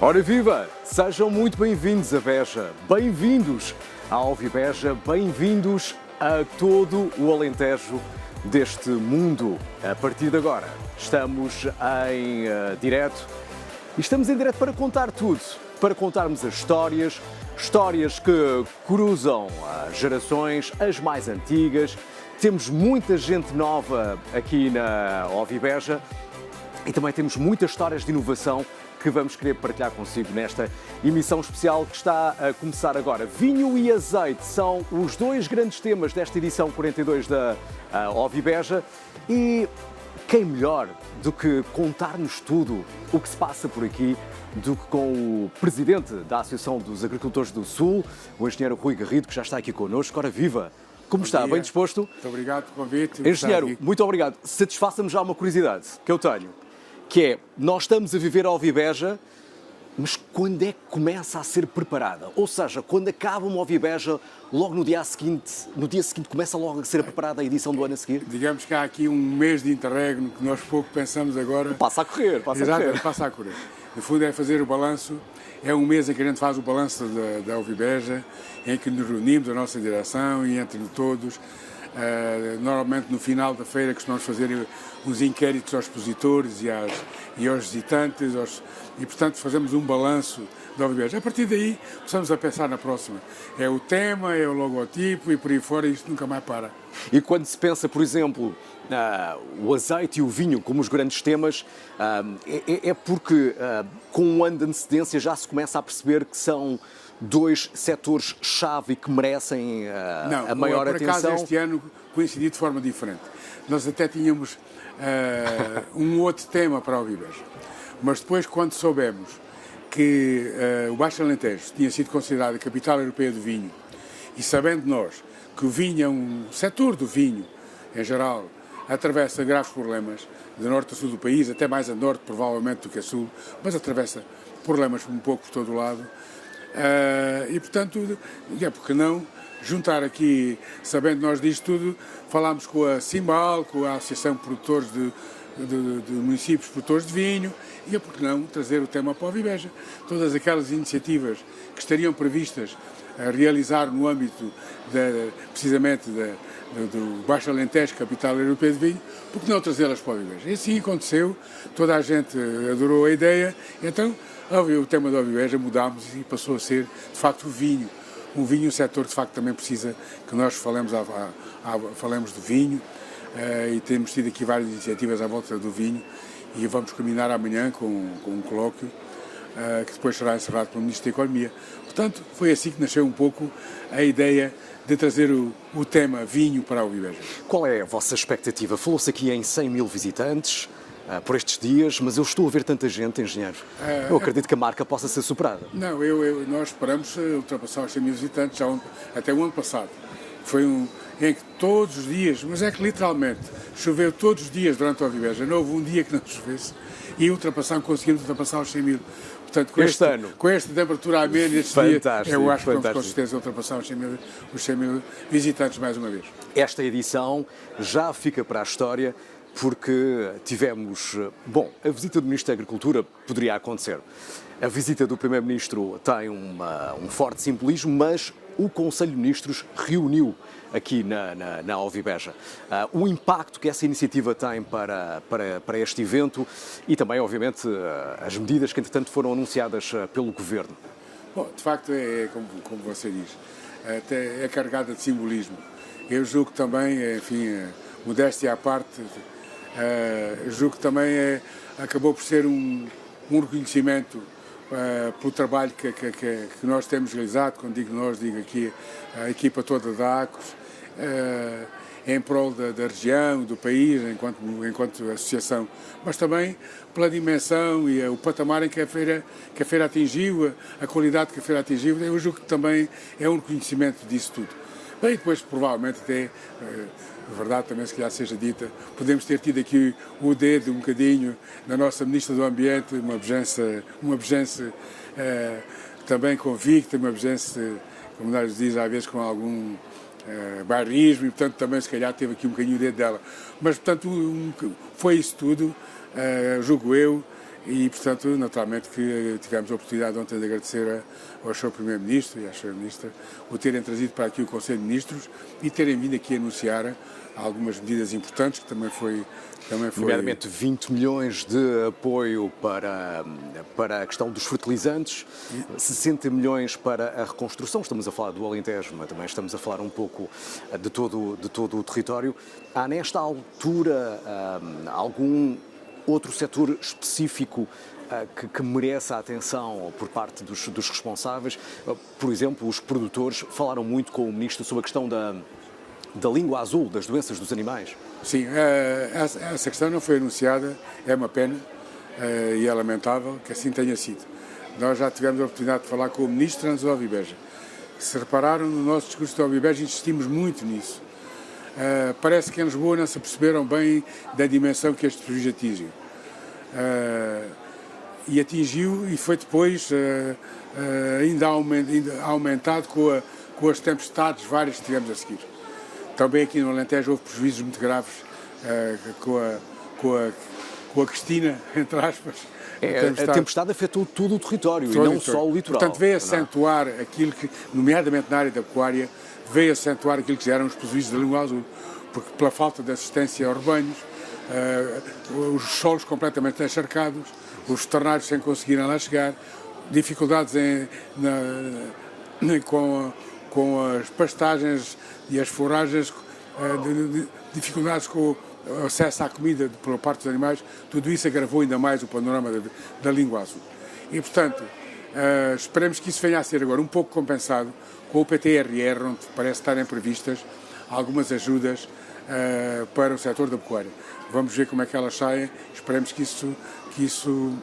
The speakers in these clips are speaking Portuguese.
Ora viva! Sejam muito bem-vindos a Beja, bem-vindos à Alvibeja, bem-vindos a todo o Alentejo deste mundo. A partir de agora estamos em direto e estamos em direto para contar tudo, para contarmos as histórias que cruzam as gerações, as mais antigas. Temos muita gente nova aqui na Alvibeja e também temos muitas histórias de inovação que vamos querer partilhar consigo nesta emissão especial que está a começar agora. Vinho e azeite são os dois grandes temas desta edição 42 da Alvibeja e quem melhor do que contar-nos tudo o que se passa por aqui do que com o presidente da Associação dos Agricultores do Sul, o engenheiro Rui Garrido, que já está aqui connosco. Ora viva! Como está? Bem disposto? Muito obrigado pelo convite. Engenheiro, muito obrigado. Satisfaça-me já uma curiosidade que eu tenho, que é, nós estamos a viver a Alvibeja, mas quando é que começa a ser preparada? Ou seja, quando acaba uma Alvibeja, logo no dia seguinte começa logo a ser preparada a edição do ano a seguir? Digamos que há aqui um mês de interregno que nós pouco pensamos agora. Passa a correr. Passa a correr. No fundo é fazer o balanço, é um mês em que a gente faz o balanço da Alvibeja, em que nos reunimos, a nossa direção e entre todos. Normalmente no final da feira costumamos fazer uns inquéritos aos expositores e aos visitantes e portanto fazemos um balanço da Alvibeja. A partir daí começamos a pensar na próxima. É o tema, é o logotipo e por aí fora isto nunca mais para. E quando se pensa, por exemplo, o azeite e o vinho como os grandes temas, é porque com um ano de antecedência já se começa a perceber que são dois setores-chave que merecem a maior atenção? Não, por acaso este ano coincidiu de forma diferente. Nós até tínhamos um outro tema para a Alvibeja, mas depois quando soubemos que o Baixo Alentejo tinha sido considerado a capital europeia do vinho e sabendo nós que o vinho é um setor do vinho, em geral, atravessa graves problemas de norte a sul do país, até mais a norte provavelmente do que a sul, mas atravessa problemas um pouco por todo o lado. E portanto, porque não juntar aqui, sabendo nós disto tudo, falámos com a Simbal, com a Associação de Produtores de Municípios Produtores de Vinho, e porque não trazer o tema para a Alvibeja. Todas aquelas iniciativas que estariam previstas a realizar no âmbito precisamente do Baixo Alentejo, capital europeia de vinho, porque não trazê-las para a Alvibeja. E assim aconteceu, toda a gente adorou a ideia, então o tema da Alvibeja mudámos e passou a ser, de facto, o vinho. Um vinho, um setor, de facto, também precisa que nós falemos do vinho e temos tido aqui várias iniciativas à volta do vinho e vamos culminar amanhã com um colóquio que depois será encerrado pelo Ministro da Economia. Portanto, foi assim que nasceu um pouco a ideia de trazer o tema vinho para a Alvibeja. Qual é a vossa expectativa? Falou-se aqui em 100 mil visitantes por estes dias, mas eu estou a ver tanta gente, engenheiro. Eu acredito que a marca possa ser superada. Não, nós esperamos ultrapassar os 100 mil visitantes até o ano passado. Foi em que todos os dias, mas é que literalmente choveu todos os dias durante a Alvibeja, não houve um dia que não chovesse e conseguimos ultrapassar os 100 mil. Portanto, com esta temperatura amena estes dias, eu acho que vamos com certeza ultrapassar os 100 mil visitantes mais uma vez. Esta edição já fica para a história porque tivemos, a visita do Ministro da Agricultura poderia acontecer. A visita do Primeiro-Ministro tem um forte simbolismo, mas o Conselho de Ministros reuniu aqui na Alvibeja. O impacto que essa iniciativa tem para este evento e também, obviamente, as medidas que, entretanto, foram anunciadas pelo Governo. Bom, de facto, é como você diz, até é carregada de simbolismo. Eu julgo que também, enfim, modéstia à parte, julgo que também acabou por ser um reconhecimento pelo trabalho que nós temos realizado, quando digo nós, digo aqui a equipa toda da ACOS, em prol da região, do país, enquanto associação, mas também pela dimensão e o patamar em que a feira atingiu, a qualidade que a feira atingiu. Eu julgo que também é um reconhecimento disso tudo. Bem, depois provavelmente até, a verdade também se calhar seja dita, podemos ter tido aqui o dedo um bocadinho na nossa Ministra do Ambiente, uma bejança também convicta, uma bejança, como nós dizemos às vezes, com algum bairrismo, e portanto também se calhar teve aqui um bocadinho o dedo dela. Mas portanto foi isso tudo, julgo eu, E, portanto, naturalmente que tivemos a oportunidade ontem de agradecer ao Sr. Primeiro-Ministro e à Sra. Ministra o terem trazido para aqui o Conselho de Ministros e terem vindo aqui anunciar algumas medidas importantes, que também foi... Nomeadamente 20 milhões de apoio para a questão dos fertilizantes, 60 milhões para a reconstrução. Estamos a falar do Alentejo, mas também estamos a falar um pouco de todo o território. Há nesta altura algum outro setor específico que merece a atenção por parte dos responsáveis? Por exemplo, os produtores falaram muito com o Ministro sobre a questão da língua azul, das doenças dos animais. Sim, essa questão não foi anunciada, é uma pena e é lamentável que assim tenha sido. Nós já tivemos a oportunidade de falar com o Ministro antes do Alvibeja. Se repararam, no nosso discurso do Alvibeja insistimos muito nisso. Parece que em Lisboa não se perceberam bem da dimensão que este prejuízo atingiu. E atingiu, e foi depois ainda aumentado com as tempestades várias que tivemos a seguir. Também aqui no Alentejo houve prejuízos muito graves com a Cristina, entre aspas. A tempestade afetou todo o território e não só o litoral. Portanto, veio acentuar aquilo que, nomeadamente na área da pecuária, veio acentuar aquilo que já eram os prejuízos da língua azul, porque pela falta de assistência aos rebanhos, os solos completamente encharcados, os ternários sem conseguirem lá chegar, dificuldades com as pastagens e as forragens, dificuldades com o acesso à comida por parte dos animais, tudo isso agravou ainda mais o panorama da língua azul. E, portanto, esperemos que isso venha a ser agora um pouco compensado com o PTRR, onde parece estarem previstas algumas ajudas para o setor da pecuária. Vamos ver como é que elas saem, esperemos que isso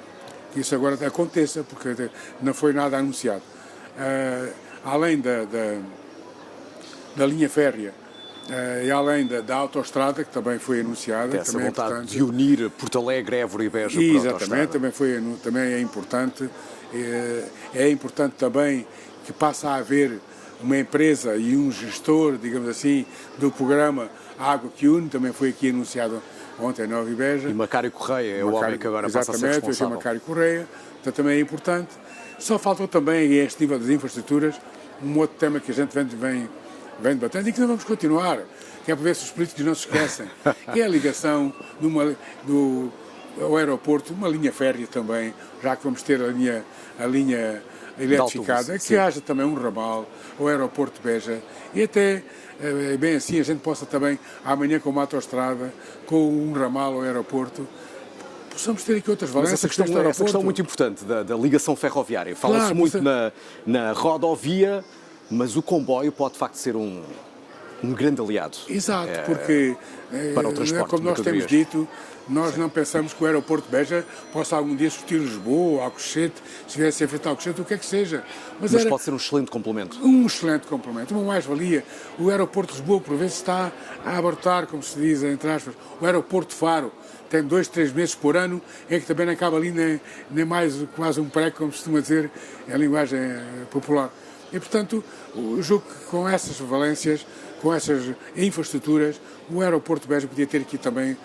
agora aconteça, porque não foi nada anunciado. Além da linha férrea e além da autoestrada, que também foi anunciada. Essa também vontade é importante, de unir Porto Alegre, Évora e Beja por exatamente, também é importante. É importante também que passe a haver uma empresa e um gestor, digamos assim, do programa Água que Une, também foi aqui anunciado ontem na Alvibeja. E Macário Correia é o homem que agora passa a ser responsável. Exatamente, Macário Correia, portanto também é importante. Só faltou também, a este nível das infraestruturas, um outro tema que a gente vem debatendo e que não vamos continuar, que é para ver se os políticos não se esquecem, que é a ligação ao aeroporto, uma linha férrea também, já que vamos ter a linha eletrificada, que haja também um ramal ao aeroporto de Beja e até, bem assim, a gente possa também, amanhã com uma autoestrada, com um ramal ao aeroporto, possamos ter aqui outras valências. Mas essa questão é muito importante da ligação ferroviária. Fala-se muito na rodovia, mas o comboio pode de facto ser um grande aliado. Exato, porque para o transporte, como nós temos dito, nós não pensamos que o aeroporto de Beja possa algum dia sortir Lisboa, Alcochete, se vier a ser feito Alcochete, o que é que seja. Mas pode ser um excelente complemento. Um excelente complemento, uma mais-valia. O aeroporto de Lisboa, por vezes, está a abortar, como se diz, entre aspas. O aeroporto de Faro tem 2, 3 meses por ano, é que também não acaba ali nem mais quase um pré, como se costuma dizer, é a linguagem popular. E, portanto, julgo que com essas valências, com essas infraestruturas, o aeroporto de Beja podia ter aqui também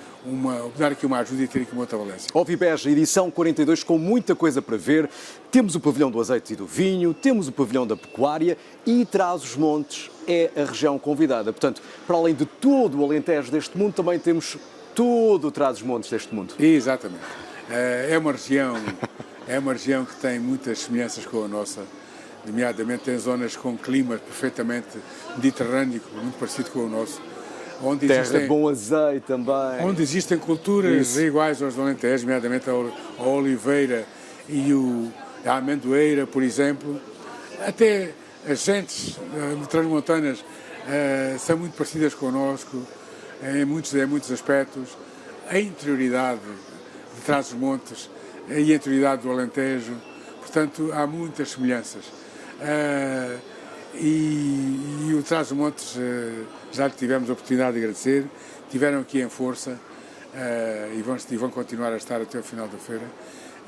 dar aqui uma ajuda e ter aqui uma outra valência. Alvibeja, edição 42, com muita coisa para ver. Temos o pavilhão do azeite e do vinho, temos o pavilhão da pecuária e Trás-os-Montes é a região convidada. Portanto, para além de todo o Alentejo deste mundo, também temos todo o Trás-os-Montes deste mundo. Exatamente. É uma região que tem muitas semelhanças com a nossa. Nomeadamente tem zonas com clima perfeitamente mediterrâneo, muito parecido com o nosso. Onde terra de bom azeite também. Onde existem culturas iguais aos do Alentejo, nomeadamente a oliveira e a amendoeira, por exemplo. Até as gentes transmontanas são muito parecidas connosco em muitos aspectos. A interioridade de Trás-os-Montes e a interioridade do Alentejo, portanto, há muitas semelhanças. E o Trás-os-Montes já lhe tivemos a oportunidade de agradecer, tiveram aqui em força e vão continuar a estar até o final da feira.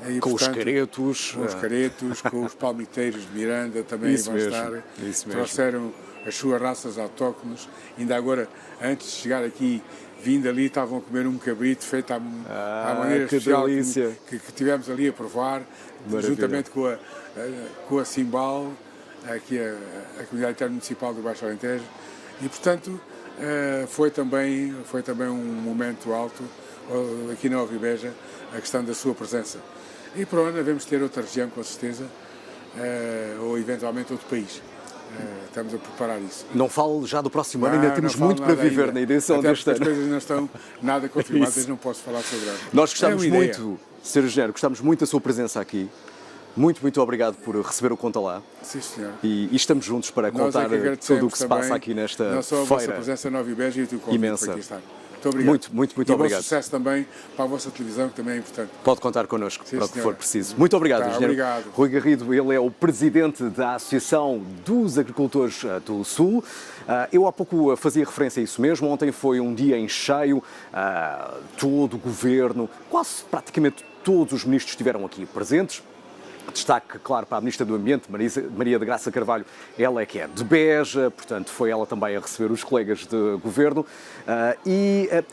E, com portanto, os caretos. Com os caretos, com os palmiteiros de Miranda também isso vão mesmo, estar. Isso mesmo. Trouxeram as suas raças autóctones. Ainda agora, antes de chegar aqui, vindo ali, estavam a comer um cabrito feito à maneira que especial delícia. que tivemos ali a provar, Maravilha. juntamente com a Simbal, aqui a Comunidade Intermunicipal do Baixo Alentejo, e portanto foi também um momento alto aqui na Ovibeja, a questão da sua presença. E para onde devemos ter outra região, com certeza, ou eventualmente outro país. Estamos a preparar isso. Não falo já do próximo ano, ainda temos muito para viver ainda. na edição Até deste porque ano. as coisas não estão nada confirmadas, Isso. não posso falar sobre elas. Nós gostamos É uma muito, Sr. Engenheiro, gostamos muito da sua presença aqui. Muito obrigado por receber o Conta Lá. Sim, senhor. E estamos juntos para Nós contar que agradecemos tudo o que se passa também, aqui nesta não só a vossa feira. presença na Ovibeja e o teu convite Imensa. para aqui estar. Muito obrigado. Muito e obrigado. bom sucesso também para a vossa televisão, que também é importante. Pode contar connosco Sim, para o que senhora. for preciso. Muito obrigado, Tá, engenheiro. obrigado. Rui Garrido, ele é o presidente da Associação dos Agricultores do Sul. Eu há pouco fazia referência a isso mesmo. Ontem foi um dia em cheio. Todo o governo, quase praticamente todos os ministros estiveram aqui presentes. Destaque, claro, para a Ministra do Ambiente, Maria da Graça Carvalho, ela é que é de Beja, portanto foi ela também a receber os colegas de governo.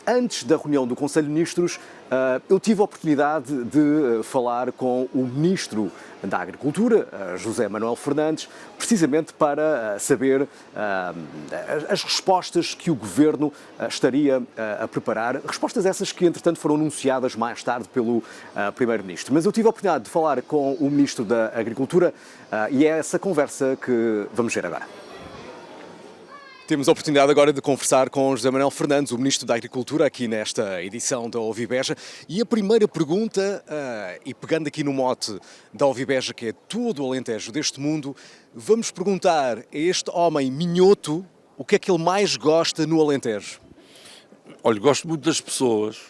Antes da reunião do Conselho de Ministros, eu tive a oportunidade de falar com o Ministro da Agricultura, José Manuel Fernandes, precisamente para saber as respostas que o Governo estaria a preparar, respostas essas que, entretanto, foram anunciadas mais tarde pelo Primeiro-Ministro. Mas eu tive a oportunidade de falar com o Ministro da Agricultura e é essa conversa que vamos ver agora. Temos a oportunidade agora de conversar com José Manuel Fernandes, o Ministro da Agricultura, aqui nesta edição da Ovibeja. E a primeira pergunta, e pegando aqui no mote da Ovibeja, que é todo o Alentejo deste mundo, vamos perguntar a este homem minhoto o que é que ele mais gosta no Alentejo. Olha, gosto muito das pessoas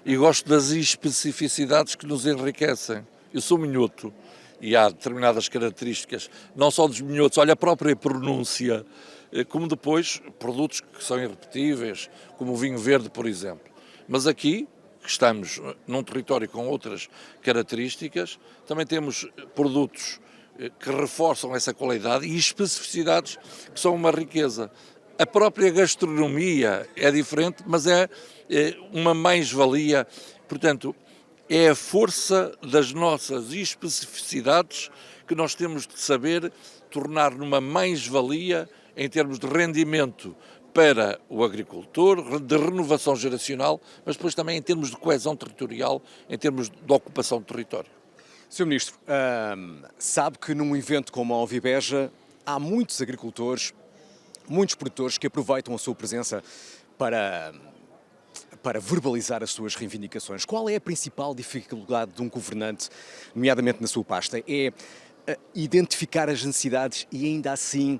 e gosto das especificidades que nos enriquecem. Eu sou minhoto e há determinadas características, não só dos minhotos, olha a própria pronúncia, como depois produtos que são irrepetíveis, como o vinho verde, por exemplo. Mas aqui, que estamos num território com outras características, também temos produtos que reforçam essa qualidade e especificidades que são uma riqueza. A própria gastronomia é diferente, mas é uma mais-valia. Portanto, é a força das nossas especificidades que nós temos de saber tornar numa mais-valia em termos de rendimento para o agricultor, de renovação geracional, mas depois também em termos de coesão territorial, em termos de ocupação do território. Sr. Ministro, sabe que num evento como a Ovibeja há muitos agricultores, muitos produtores que aproveitam a sua presença para verbalizar as suas reivindicações. Qual é a principal dificuldade de um governante, nomeadamente na sua pasta? É identificar as necessidades e ainda assim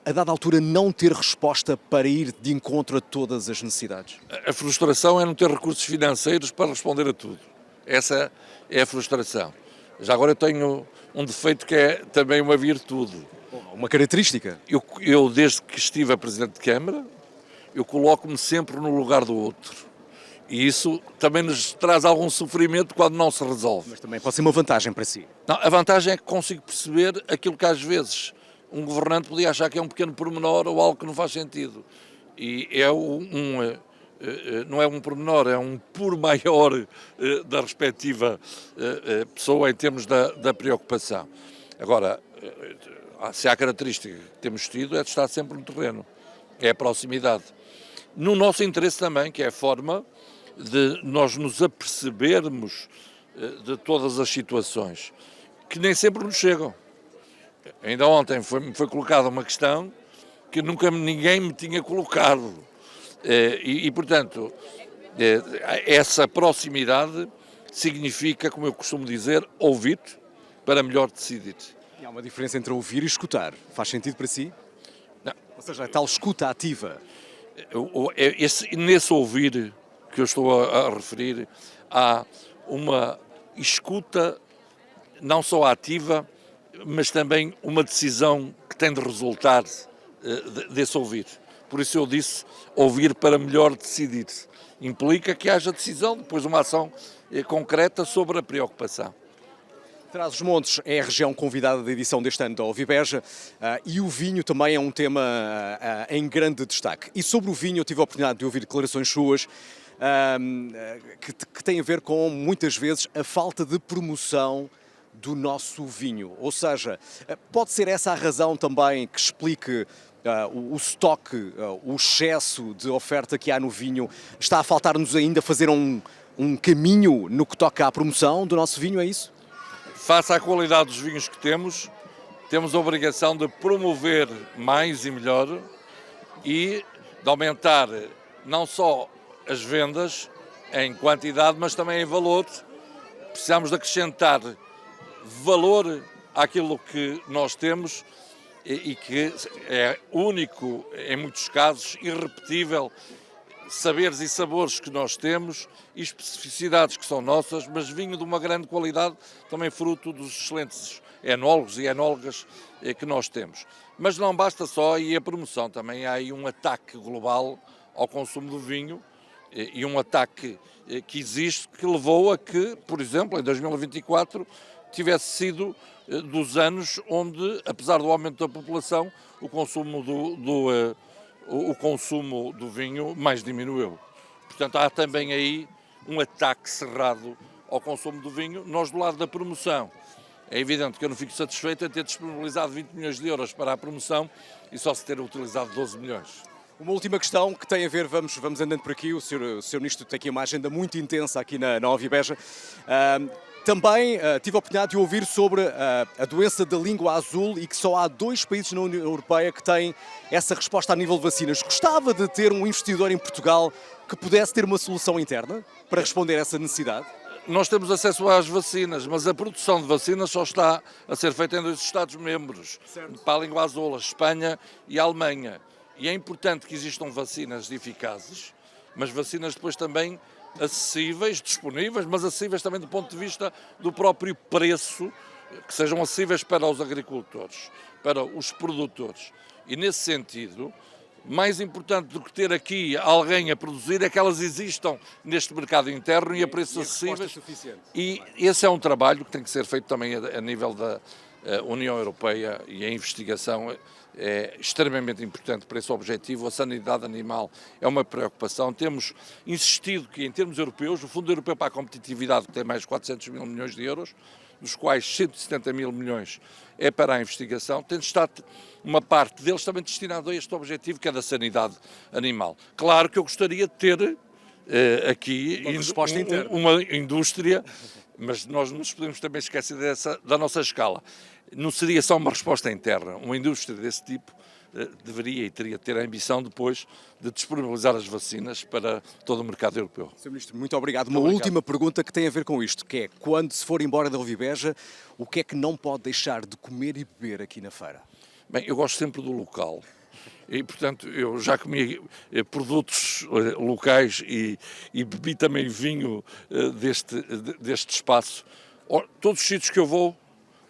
a dada altura, não ter resposta para ir de encontro a todas as necessidades? A frustração é não ter recursos financeiros para responder a tudo. Essa é a frustração. Já agora eu tenho um defeito que é também uma virtude. Uma característica? Eu desde que estive a Presidente de Câmara, eu coloco-me sempre no lugar do outro. E isso também nos traz algum sofrimento quando não se resolve. Mas também pode ser uma vantagem para si. Não, a vantagem é que consigo perceber aquilo que às vezes um governante podia achar que é um pequeno pormenor ou algo que não faz sentido. E é não é um pormenor, é um por maior da respectiva pessoa em termos da preocupação. Agora, se há a característica que temos tido é de estar sempre no terreno, é a proximidade. No nosso interesse também, que é a forma de nós nos apercebermos de todas as situações, que nem sempre nos chegam. Ainda ontem me foi colocada uma questão que nunca ninguém me tinha colocado. Portanto, essa proximidade significa, como eu costumo dizer, ouvir para melhor decidir. E há uma diferença entre ouvir e escutar. Faz sentido para si? Não. Ou seja, a tal escuta ativa. Nesse ouvir que eu estou a referir, há uma escuta não só ativa, mas também uma decisão que tem de resultar desse ouvir. Por isso eu disse ouvir para melhor decidir. Implica que haja decisão, depois uma ação concreta sobre a preocupação. Trás-os-Montes é a região convidada da edição deste ano da Ovibeja e o vinho também é um tema em grande destaque. E sobre o vinho eu tive a oportunidade de ouvir declarações suas que têm a ver com, muitas vezes, a falta de promoção do nosso vinho. Ou seja, pode ser essa a razão também que explique o estoque, o excesso de oferta que há no vinho. Está a faltar-nos ainda fazer um caminho no que toca à promoção do nosso vinho, é isso? Face à qualidade dos vinhos que temos a obrigação de promover mais e melhor e de aumentar não só as vendas em quantidade, mas também em valor. Precisamos de acrescentar valor àquilo que nós temos e que é único, em muitos casos, irrepetível, saberes e sabores que nós temos e especificidades que são nossas, mas vinho de uma grande qualidade, também fruto dos excelentes enólogos e enólogas que nós temos. Mas não basta só aí a promoção, também há aí um ataque global ao consumo do vinho e um ataque que existe, que levou a que, por exemplo, em 2024, tivesse sido dos anos onde, apesar do aumento da população, o consumo do vinho mais diminuiu. Portanto, há também aí um ataque cerrado ao consumo do vinho. Nós, do lado da promoção, é evidente que eu não fico satisfeito em ter disponibilizado 20 milhões de euros para a promoção e só se ter utilizado 12 milhões. Uma última questão que tem a ver, vamos andando por aqui, o Sr. Ministro tem aqui uma agenda muito intensa aqui na Ovibeja. Também tive a oportunidade de ouvir sobre a doença da língua azul e que só há 2 países na União Europeia que têm essa resposta a nível de vacinas. Gostava de ter um investidor em Portugal que pudesse ter uma solução interna para responder a essa necessidade? Nós temos acesso às vacinas, mas a produção de vacinas só está a ser feita em 2 Estados-membros, para a língua azul, a Espanha e a Alemanha. E é importante que existam vacinas eficazes, mas vacinas depois também acessíveis, disponíveis, mas acessíveis também do ponto de vista do próprio preço, que sejam acessíveis para os agricultores, para os produtores. E nesse sentido, mais importante do que ter aqui alguém a produzir é que elas existam neste mercado interno e a preços acessíveis. E esse é um trabalho que tem que ser feito também a nível da União Europeia e a investigação é extremamente importante para esse objetivo. A sanidade animal é uma preocupação. Temos insistido que, em termos europeus, o Fundo Europeu para a Competitividade, que tem mais de 400 mil milhões de euros, dos quais 170 mil milhões é para a investigação, tem de estar uma parte deles também destinada a este objetivo, que é da sanidade animal. Claro que eu gostaria de ter aqui uma indústria, mas nós não nos podemos também esquecer da nossa escala. Não seria só uma resposta interna. Uma indústria desse tipo deveria e teria de ter a ambição depois de disponibilizar as vacinas para todo o mercado europeu. Sr. Ministro, muito obrigado. Uma última pergunta que tem a ver com isto, que é, quando se for embora da Ovibeja, o que é que não pode deixar de comer e beber aqui na feira? Bem, eu gosto sempre do local. E, portanto, eu já comi produtos locais e bebi também vinho deste espaço. Todos os sítios que eu vou,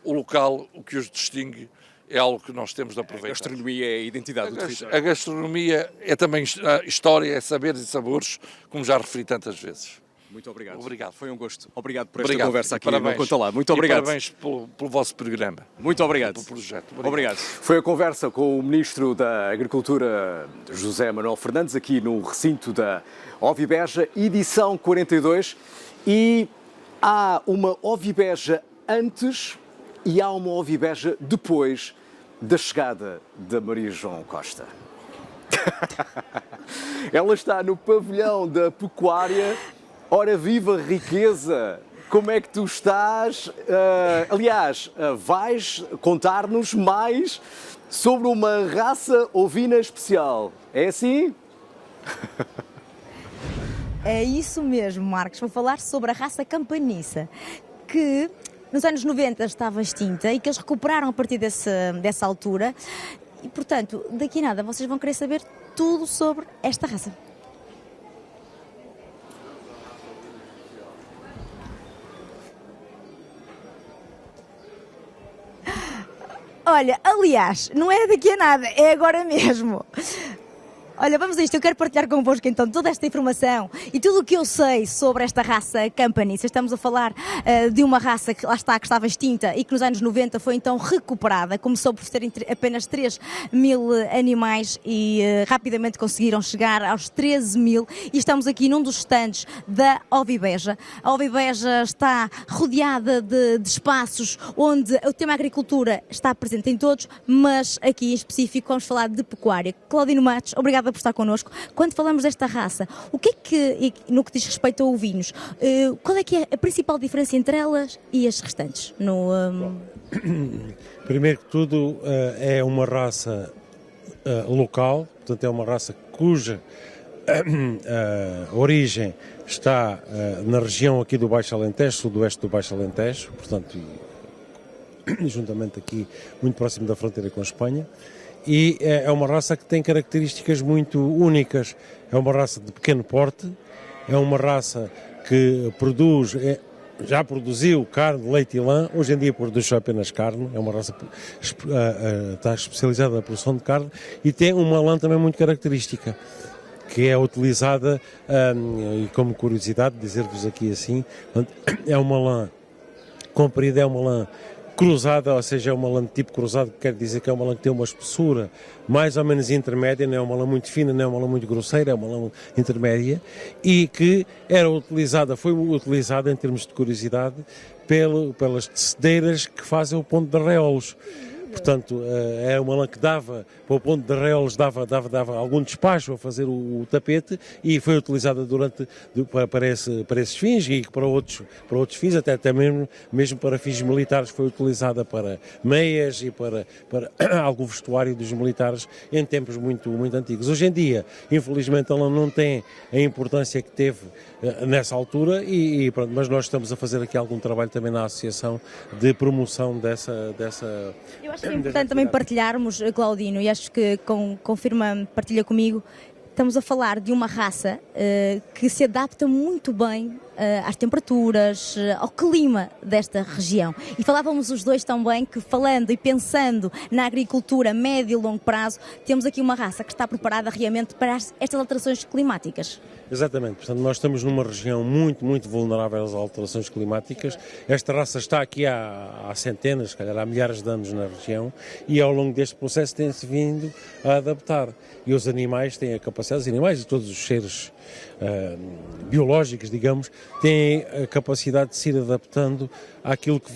o local, o que os distingue, é algo que nós temos de aproveitar. A gastronomia é a identidade do território. A gastronomia é também história, é saberes e sabores, como já referi tantas vezes. Muito obrigado. Obrigado. Foi um gosto. Obrigado por esta conversa aqui no Conta Lá. Muito obrigado. E parabéns pelo vosso programa. Muito obrigado. Pelo projeto. Obrigado. Foi a conversa com o Ministro da Agricultura, José Manuel Fernandes, aqui no recinto da Ovibeja, edição 42. E há uma Ovibeja antes e há uma Ovibeja depois da chegada da Maria João Costa. Ela está no pavilhão da pecuária. Ora viva riqueza! Como é que tu estás? Aliás, vais contar-nos mais sobre uma raça ovina especial. É assim? É isso mesmo, Marcos. Vou falar sobre a raça campaniça, que nos anos 90 estava extinta e que eles recuperaram a partir dessa altura. E, portanto, daqui a nada vocês vão querer saber tudo sobre esta raça. Olha, aliás, não é daqui a nada, é agora mesmo. Olha, vamos a isto. Eu quero partilhar convosco então toda esta informação e tudo o que eu sei sobre esta raça campaniça. Estamos a falar de uma raça que lá está, que estava extinta e que nos anos 90 foi então recuperada. Começou por ter apenas 3.000 animais e rapidamente conseguiram chegar aos 13.000 e estamos aqui num dos stands da Ovibeja. A Ovibeja está rodeada de espaços onde o tema agricultura está presente em todos, mas aqui em específico vamos falar de pecuária. Claudino Matos, obrigada por estar connosco. Quando falamos desta raça, o que é que, no que diz respeito a ovinos, qual é que é a principal diferença entre elas e as restantes? Primeiro que tudo, é uma raça local, portanto é uma raça cuja origem está na região aqui do Baixo Alentejo, sudoeste do Baixo Alentejo, portanto, juntamente aqui, muito próximo da fronteira com a Espanha, e é uma raça que tem características muito únicas. É uma raça de pequeno porte, é uma raça que produz, já produziu carne, leite e lã, hoje em dia produz só apenas carne, é uma raça que está especializada na produção de carne e tem uma lã também muito característica, que é utilizada, e como curiosidade, dizer-vos aqui assim, é uma lã comprida, é uma lã cruzada, ou seja, é uma lã de tipo cruzado, que quer dizer que é uma lã que tem uma espessura mais ou menos intermédia, não é uma lã muito fina, não é uma lã muito grosseira, é uma lã intermédia, e que foi utilizada, em termos de curiosidade, pelas tecedeiras que fazem o ponto de arreolos. Portanto, é uma lã que dava, para o ponto de arreolos, dava algum despacho a fazer o tapete e foi utilizada para esses fins e para outros fins, até mesmo para fins militares, foi utilizada para meias e para algum vestuário dos militares em tempos muito, muito antigos. Hoje em dia, infelizmente, ela não tem a importância que teve nessa altura, pronto, mas nós estamos a fazer aqui algum trabalho também na associação de promoção dessa. Eu acho que é importante também partilharmos, Claudino, e acho que partilha comigo, estamos a falar de uma raça que se adapta muito bem às temperaturas, ao clima desta região. E falávamos os dois também que, falando e pensando na agricultura médio e longo prazo, temos aqui uma raça que está preparada realmente para estas alterações climáticas. Exatamente, portanto nós estamos numa região muito, muito vulnerável às alterações climáticas. Esta raça está aqui há centenas, se calhar há milhares de anos na região, e ao longo deste processo tem-se vindo a adaptar. E os animais têm a capacidade, os animais e todos os seres biológicos, digamos, têm a capacidade de se ir adaptando àquilo que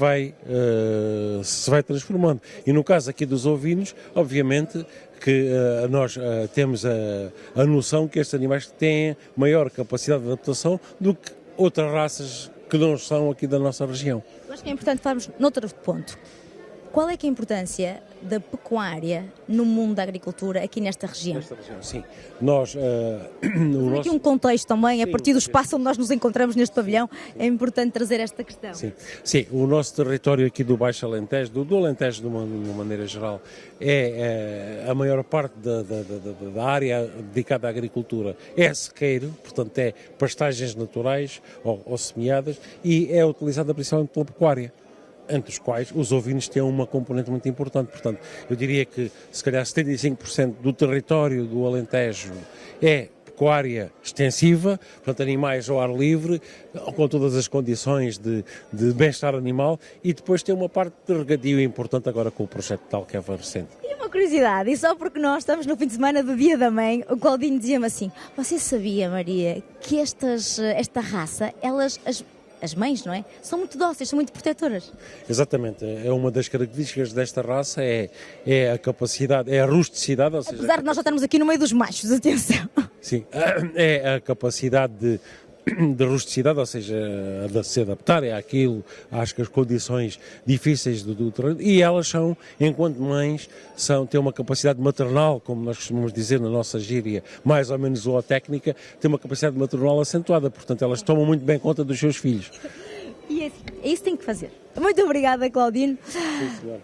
se vai transformando. E no caso aqui dos ovinos, obviamente que nós temos a noção que estes animais têm maior capacidade de adaptação do que outras raças que não são aqui da nossa região. Eu acho que é importante falarmos noutro ponto. Qual é que é a importância da pecuária no mundo da agricultura aqui nesta região? Nesta região, sim. Nós... Aqui um contexto também, a partir do espaço onde nós nos encontramos neste pavilhão, é importante trazer esta questão. Sim, o nosso território aqui do Baixo Alentejo, do Alentejo de uma maneira geral, é a maior parte da área dedicada à agricultura é sequeiro, portanto é pastagens naturais ou semeadas, e é utilizada principalmente pela pecuária, entre os quais os ovinos têm uma componente muito importante. Portanto, eu diria que se calhar 75% do território do Alentejo é pecuária extensiva, portanto animais ao ar livre, com todas as condições de bem-estar animal, e depois tem uma parte de regadio importante agora com o projeto tal que é recente. E uma curiosidade, e só porque nós estamos no fim de semana do Dia da Mãe, o Claudinho dizia-me assim: você sabia, Maria, que esta raça, as mães, não é? São muito dóceis, são muito protetoras. Exatamente, é uma das características desta raça, é a capacidade, é a rusticidade. Ou seja, apesar de nós já estarmos aqui no meio dos machos, atenção. Sim, é a capacidade de rusticidade, ou seja, de se adaptar às condições difíceis do terreno, e elas são, enquanto mães, têm uma capacidade maternal, como nós costumamos dizer na nossa gíria, mais ou menos zootécnica, têm uma capacidade maternal acentuada, portanto elas tomam muito bem conta dos seus filhos. E é isso que tem que fazer. Muito obrigada, Claudino.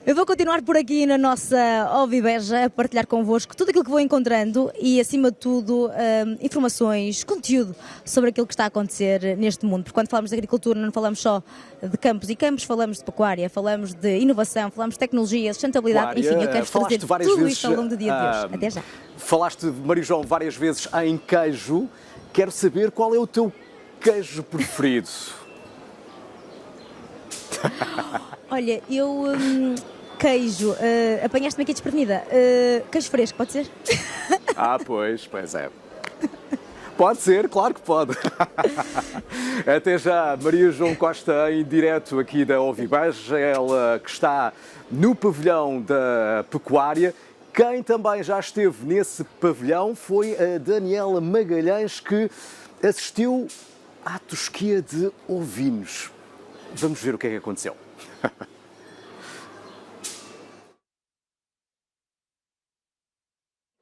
Eu vou continuar por aqui na nossa Ovibeja a partilhar convosco tudo aquilo que vou encontrando e, acima de tudo, informações, conteúdo sobre aquilo que está a acontecer neste mundo. Porque quando falamos de agricultura não falamos só de campos e campos, falamos de pecuária, falamos de inovação, falamos de tecnologia, sustentabilidade, enfim, eu quero trazer tudo isto ao longo do dia de hoje. Até já. Falaste, Maria João, várias vezes em queijo. Quero saber qual é o teu queijo preferido. Olha, eu queijo, apanhaste-me aqui desprevenida. Queijo fresco, pode ser? Pois é. Pode ser, claro que pode. Até já, Maria João Costa, em direto aqui da Ovibeja, ela que está no pavilhão da pecuária. Quem também já esteve nesse pavilhão foi a Daniela Magalhães, que assistiu à tosquia de ovinos. Vamos ver o que é que aconteceu.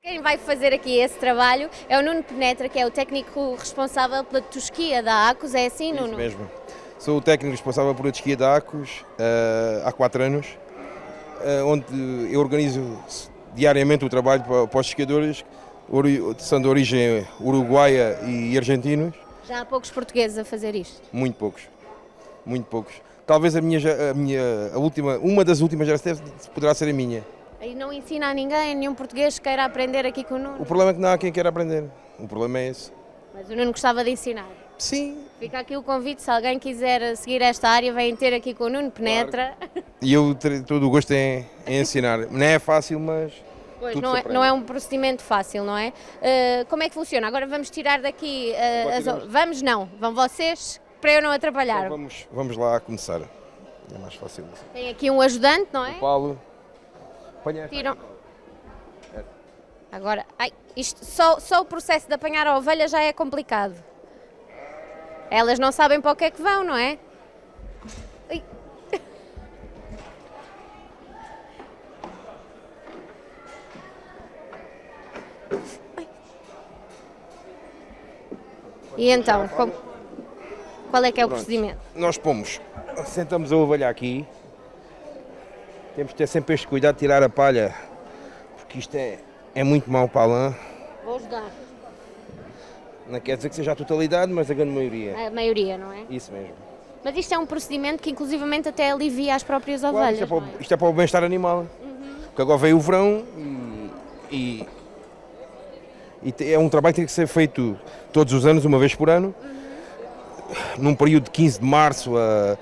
Quem vai fazer aqui esse trabalho é o Nuno Penetra, que é o técnico responsável pela tosquia da ACOS. É assim, Nuno? Isso mesmo. Sou o técnico responsável por a tosquia da ACOS há 4 anos, onde eu organizo diariamente o trabalho para os tosquiadores, são de origem uruguaia e argentinos. Já há poucos portugueses a fazer isto? Muito poucos. Muito poucos. Talvez uma das últimas gerações poderá ser a minha. E não ensina a ninguém, nenhum português que queira aprender aqui com o Nuno? O problema é que não há quem queira aprender. O problema é esse. Mas o Nuno gostava de ensinar? Sim. Fica aqui o convite, se alguém quiser seguir esta área, vem ter aqui com o Nuno Penetra. Claro. E eu terei todo o gosto em ensinar. Não é fácil, mas... Pois, não é um procedimento fácil, não é? Como é que funciona? Agora vamos tirar daqui... vão vocês, para eu não atrapalhar. Então vamos lá começar. É mais fácil assim. Tem aqui um ajudante, não é? O Paulo. Tiram. Agora, só o processo de apanhar a ovelha já é complicado. Elas não sabem para o que é que vão, não é? Ai. E então, qual é que é o procedimento? Nós sentamos a ovelha aqui. Temos que ter sempre este cuidado de tirar a palha, porque isto é muito mau para a lã. Vou ajudar. Não quer dizer que seja a totalidade, mas a grande maioria. A maioria, não é? Isso mesmo. Mas isto é um procedimento que inclusivamente até alivia as próprias ovelhas. Claro, isto é para o bem-estar animal. Porque agora veio o verão e é um trabalho que tem que ser feito todos os anos, uma vez por ano, num período de 15 de março a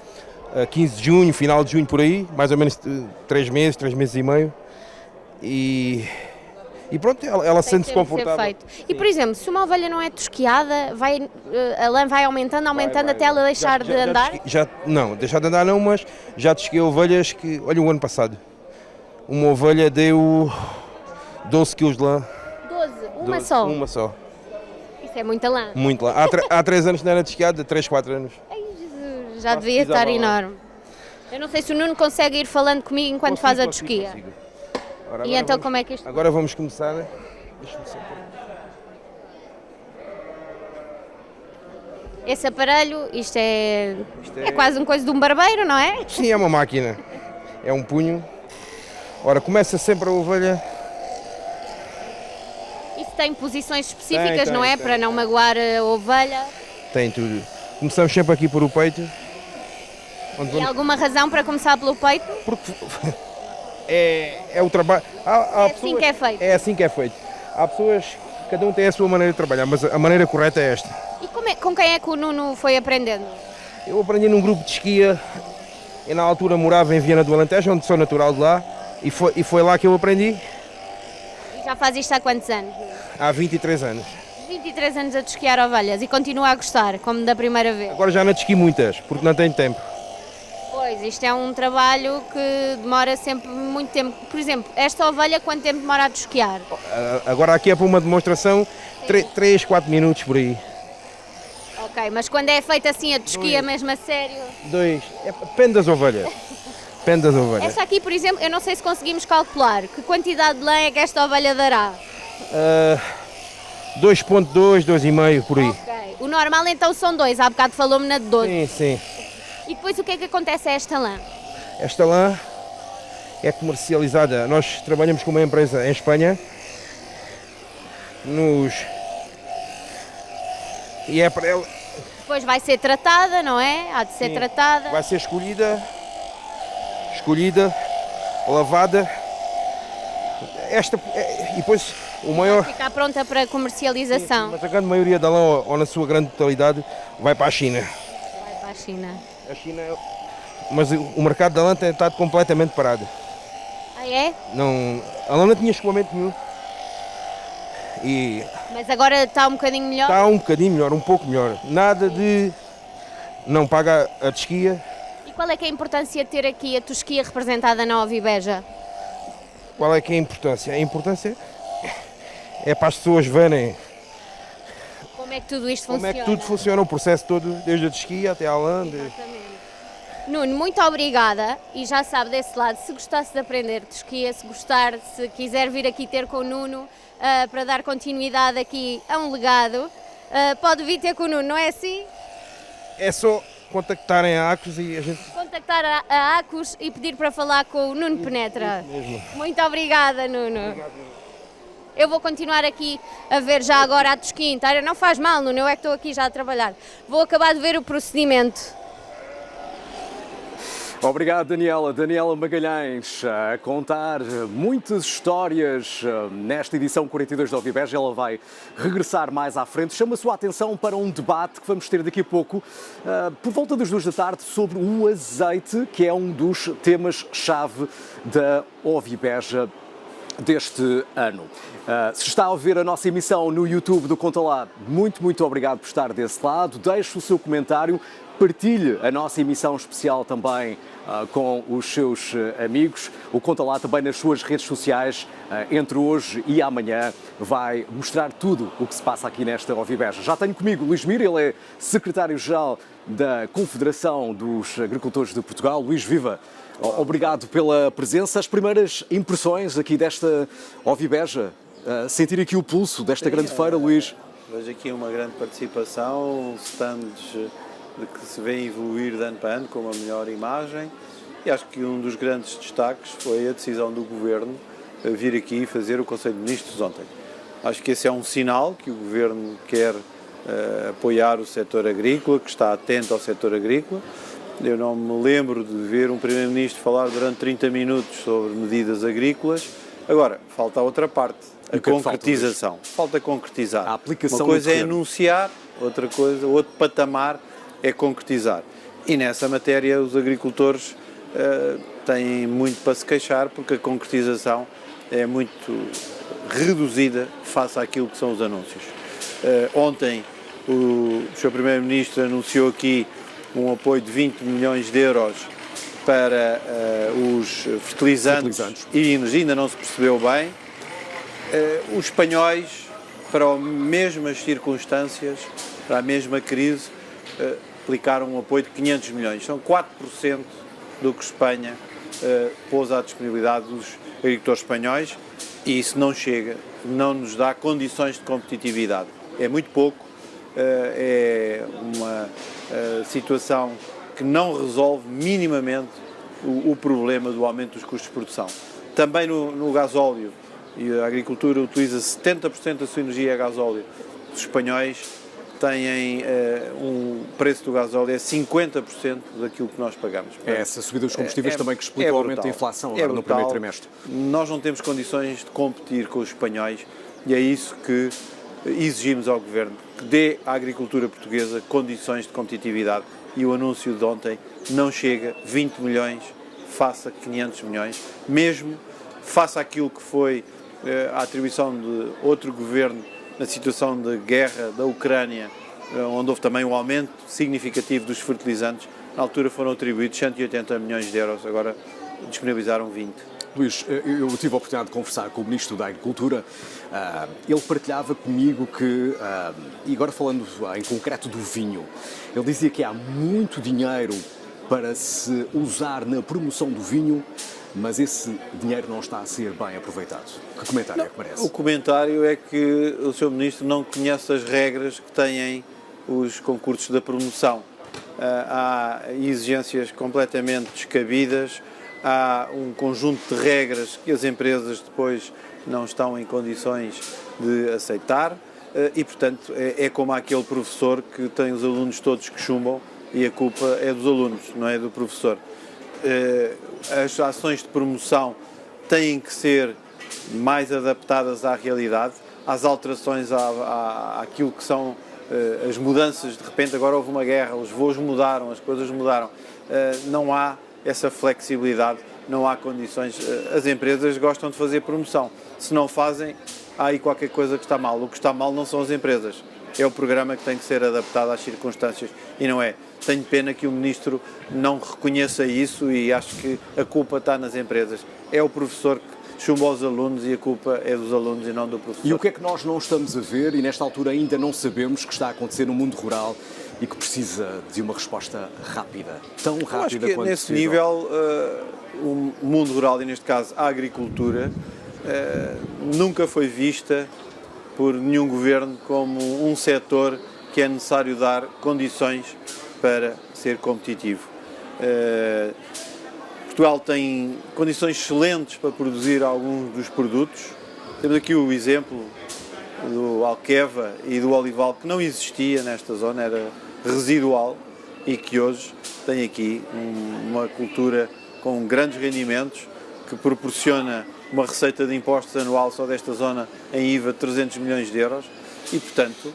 15 de junho, final de junho por aí, mais ou menos 3 meses e meio. E pronto, ela sente-se confortável. E por exemplo, se uma ovelha não é tosquiada, a lã vai aumentando até ela deixar de andar? Não, deixar de andar não, mas já tosquiei ovelhas que, olha, o ano passado, uma ovelha deu 12 kg de lã. 12? Só? Uma só. Isso é muita lã. Muito lã. Há 3 anos que não era tosquiada, 3, 4 anos. Ai, Jesus, já devia estar enorme. Eu não sei se o Nuno consegue ir falando comigo enquanto faz a tosquia. Consigo. E então como é que isto... Agora vamos começar. Deixa-me só... Esse aparelho, isto é quase uma coisa de um barbeiro, não é? Sim, é uma máquina. É um punho. Ora, começa sempre a ovelha. Isso tem posições específicas, não é? Para não magoar a ovelha. Tem tudo. Começamos sempre aqui por o peito. E alguma razão para começar pelo peito? Porque é o trabalho. Assim que é feito. É assim que é feito. Há pessoas, cada um tem a sua maneira de trabalhar, mas a maneira correta é esta. E com quem é que o Nuno foi aprendendo? Eu aprendi num grupo de esquia. Eu na altura morava em Viana do Alentejo, onde sou natural de lá, e foi lá que eu aprendi. E já faz isto há quantos anos? Há 23 anos. 23 anos a tosquiar ovelhas e continua a gostar, como da primeira vez? Agora já não tosqui muitas, porque não tenho tempo. Pois, isto é um trabalho que demora sempre muito tempo. Por exemplo, esta ovelha, quanto tempo demora a tosquiar? Agora aqui é para uma demonstração, 3, 4 minutos por aí. Ok, mas quando é feita assim a tosquia mesmo a sério? 2, depende das ovelhas. Depende das ovelhas. Esta aqui, por exemplo, eu não sei se conseguimos calcular que quantidade de lã é que esta ovelha dará. 2.2, 2,5 por aí. Ok, o normal então são 2, há bocado falou-me na de 12. Sim, sim. E depois o que é que acontece a esta lã? Esta lã é comercializada, nós trabalhamos com uma empresa em Espanha, e é para ela, Depois vai ser tratada, não é? Há de ser sim, tratada. vai ser escolhida, lavada, e depois o maior, Ficar pronta para comercialização. mas a grande maioria da lã, ou na sua grande totalidade, vai para a China. Vai para a China. A China, mas o mercado da lã tem estado completamente parado. Ah, é? A lã não tinha escoamento nenhum. E Mas agora está um bocadinho melhor? está um bocadinho melhor, um pouco melhor. Nada de não paga a tosquia. E qual é que é a importância de ter aqui a tosquia representada na Ovibeja? Qual é que é a importância? A importância é para as pessoas verem Como é que tudo isto como funciona? é que tudo funciona, o processo todo, desde a tosquia até à lã. Nuno, muito obrigada, e já sabe desse lado, se gostasse de aprender tosquia, se quiser vir aqui ter com o Nuno para dar continuidade aqui a um legado, pode vir ter com o Nuno, não é assim? É só contactarem a Acos e a gente... Contactar a Acos e pedir para falar com o Nuno Penetra. mesmo. Muito obrigada, Nuno. Eu vou continuar aqui a ver já agora a tosquia inteira. Não faz mal, Nuno, eu é que estou aqui já a trabalhar. Vou acabar de ver o procedimento. Obrigado, Daniela. Daniela Magalhães a contar muitas histórias nesta edição 42 da Ovibeja. Ela vai regressar mais à frente. Chama a sua atenção para um debate que vamos ter daqui a pouco, por volta das 2 da tarde, sobre o azeite, que é um dos temas-chave da Ovibeja deste ano. Se está a ver a nossa emissão no YouTube do Conta Lá, muito obrigado por estar desse lado. Deixe o seu comentário, partilhe a nossa emissão especial também com os seus amigos. O Conta Lá também nas suas redes sociais, entre hoje e amanhã, vai mostrar tudo o que se passa aqui nesta Ovibeja. Já tenho comigo Luís Mir, ele é secretário-geral da Confederação dos Agricultores de Portugal. Luís, viva! Obrigado pela presença. As primeiras impressões aqui desta Ovibeja, sentir aqui o pulso desta grande feira, Luís. Vejo aqui uma grande participação, stands de que se vê evoluir de ano para ano com uma melhor imagem, e acho que um dos grandes destaques foi a decisão do Governo vir aqui fazer o Conselho de Ministros ontem. Acho que esse é um sinal que o Governo quer apoiar o setor agrícola, que está atento ao setor agrícola. Eu não me lembro de ver um Primeiro-Ministro falar durante 30 minutos sobre medidas agrícolas. Agora, falta a outra parte, a concretização. Falta concretizar. A aplicação. Uma coisa é anunciar, outra coisa, outro patamar é concretizar. E nessa matéria os agricultores têm muito para se queixar, porque a concretização é muito reduzida face àquilo que são os anúncios. Ontem o Sr. Primeiro-Ministro anunciou aqui um apoio de 20 milhões de euros para os fertilizantes e ainda não se percebeu bem. Os espanhóis, para as mesmas circunstâncias, para a mesma crise, aplicaram um apoio de 500 milhões. São 4% do que Espanha pôs à disponibilidade dos agricultores espanhóis, e isso não chega, não nos dá condições de competitividade. É muito pouco, é uma situação que não resolve minimamente o problema do aumento dos custos de produção. Também no gasóleo, e a agricultura utiliza 70% da sua energia a gasóleo. Os espanhóis têm um preço do gasóleo é 50% daquilo que nós pagamos. É essa subida dos combustíveis também que explica o aumento da inflação agora no primeiro trimestre. Nós não temos condições de competir com os espanhóis, e é isso que exigimos ao Governo, que dê à agricultura portuguesa condições de competitividade, e o anúncio de ontem não chega. 20 milhões face a 500 milhões, mesmo face àquilo que foi a atribuição de outro Governo na situação de guerra da Ucrânia, onde houve também um aumento significativo dos fertilizantes. Na altura foram atribuídos 180 milhões de euros, agora disponibilizaram 20. Luís, eu tive a oportunidade de conversar com o Ministro da Agricultura. Ele partilhava comigo que, e agora falando em concreto do vinho, ele dizia que há muito dinheiro para se usar na promoção do vinho, mas esse dinheiro não está a ser bem aproveitado. Que comentário é que merece? O comentário é que o Sr. Ministro não conhece as regras que têm os concursos da promoção. há exigências completamente descabidas, há um conjunto de regras que as empresas depois não estão em condições de aceitar e, portanto, é como aquele professor que tem os alunos todos que chumbam e a culpa é dos alunos, não é do professor. As ações de promoção têm que ser mais adaptadas à realidade, às alterações, àquilo que são as mudanças. De repente agora houve uma guerra, os voos mudaram, as coisas mudaram. Não há essa flexibilidade, não há condições. As empresas gostam de fazer promoção. Se não fazem, há aí qualquer coisa que está mal. O que está mal não são as empresas. É o programa que tem que ser adaptado às circunstâncias e não é. Tenho pena que o Ministro não reconheça isso e acho que a culpa está nas empresas. É o professor que chumba aos alunos e a culpa é dos alunos e não do professor. E o que é que nós não estamos a ver e nesta altura ainda não sabemos que está a acontecer no mundo rural e que precisa de uma resposta rápida, tão rápida quanto possível? Acho que nesse nível o mundo rural, e neste caso a agricultura, nunca foi vista por nenhum governo como um setor que é necessário dar condições para ser competitivo. Portugal tem condições excelentes para produzir alguns dos produtos. Temos aqui o exemplo do Alqueva e do olival, que não existia nesta zona, era residual e que hoje tem aqui uma cultura com grandes rendimentos que proporciona uma receita de impostos anual só desta zona em IVA de 300 milhões de euros e, portanto,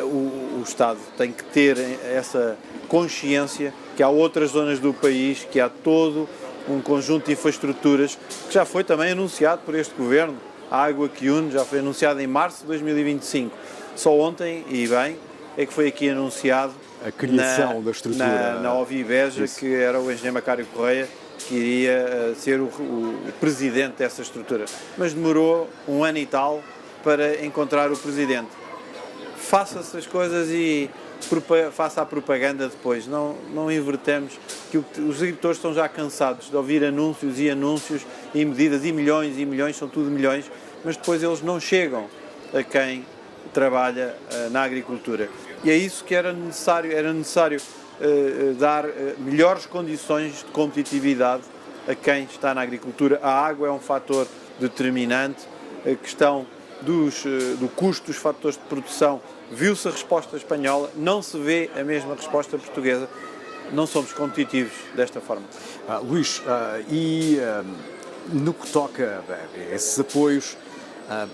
o Estado tem que ter essa consciência que há outras zonas do país, que há todo um conjunto de infraestruturas que já foi também anunciado por este Governo. A Água que une já foi anunciada em março de 2025. Só ontem, e bem, é que foi aqui anunciado a criação da estrutura na Ovibeja, que era o engenheiro Macário Correia, que iria ser o presidente dessa estrutura. Mas demorou 1 ano e tal para encontrar o presidente. Faça-se as coisas e faça a propaganda depois. Não invertemos, que os agricultores estão já cansados de ouvir anúncios e medidas, e milhões, são tudo milhões, mas depois eles não chegam a quem trabalha na agricultura. E é isso que era necessário dar melhores condições de competitividade a quem está na agricultura. A água é um fator determinante, a questão do custo dos fatores de produção, viu-se a resposta espanhola, não se vê a mesma resposta portuguesa. Não somos competitivos desta forma. Luís, no que toca a esses apoios,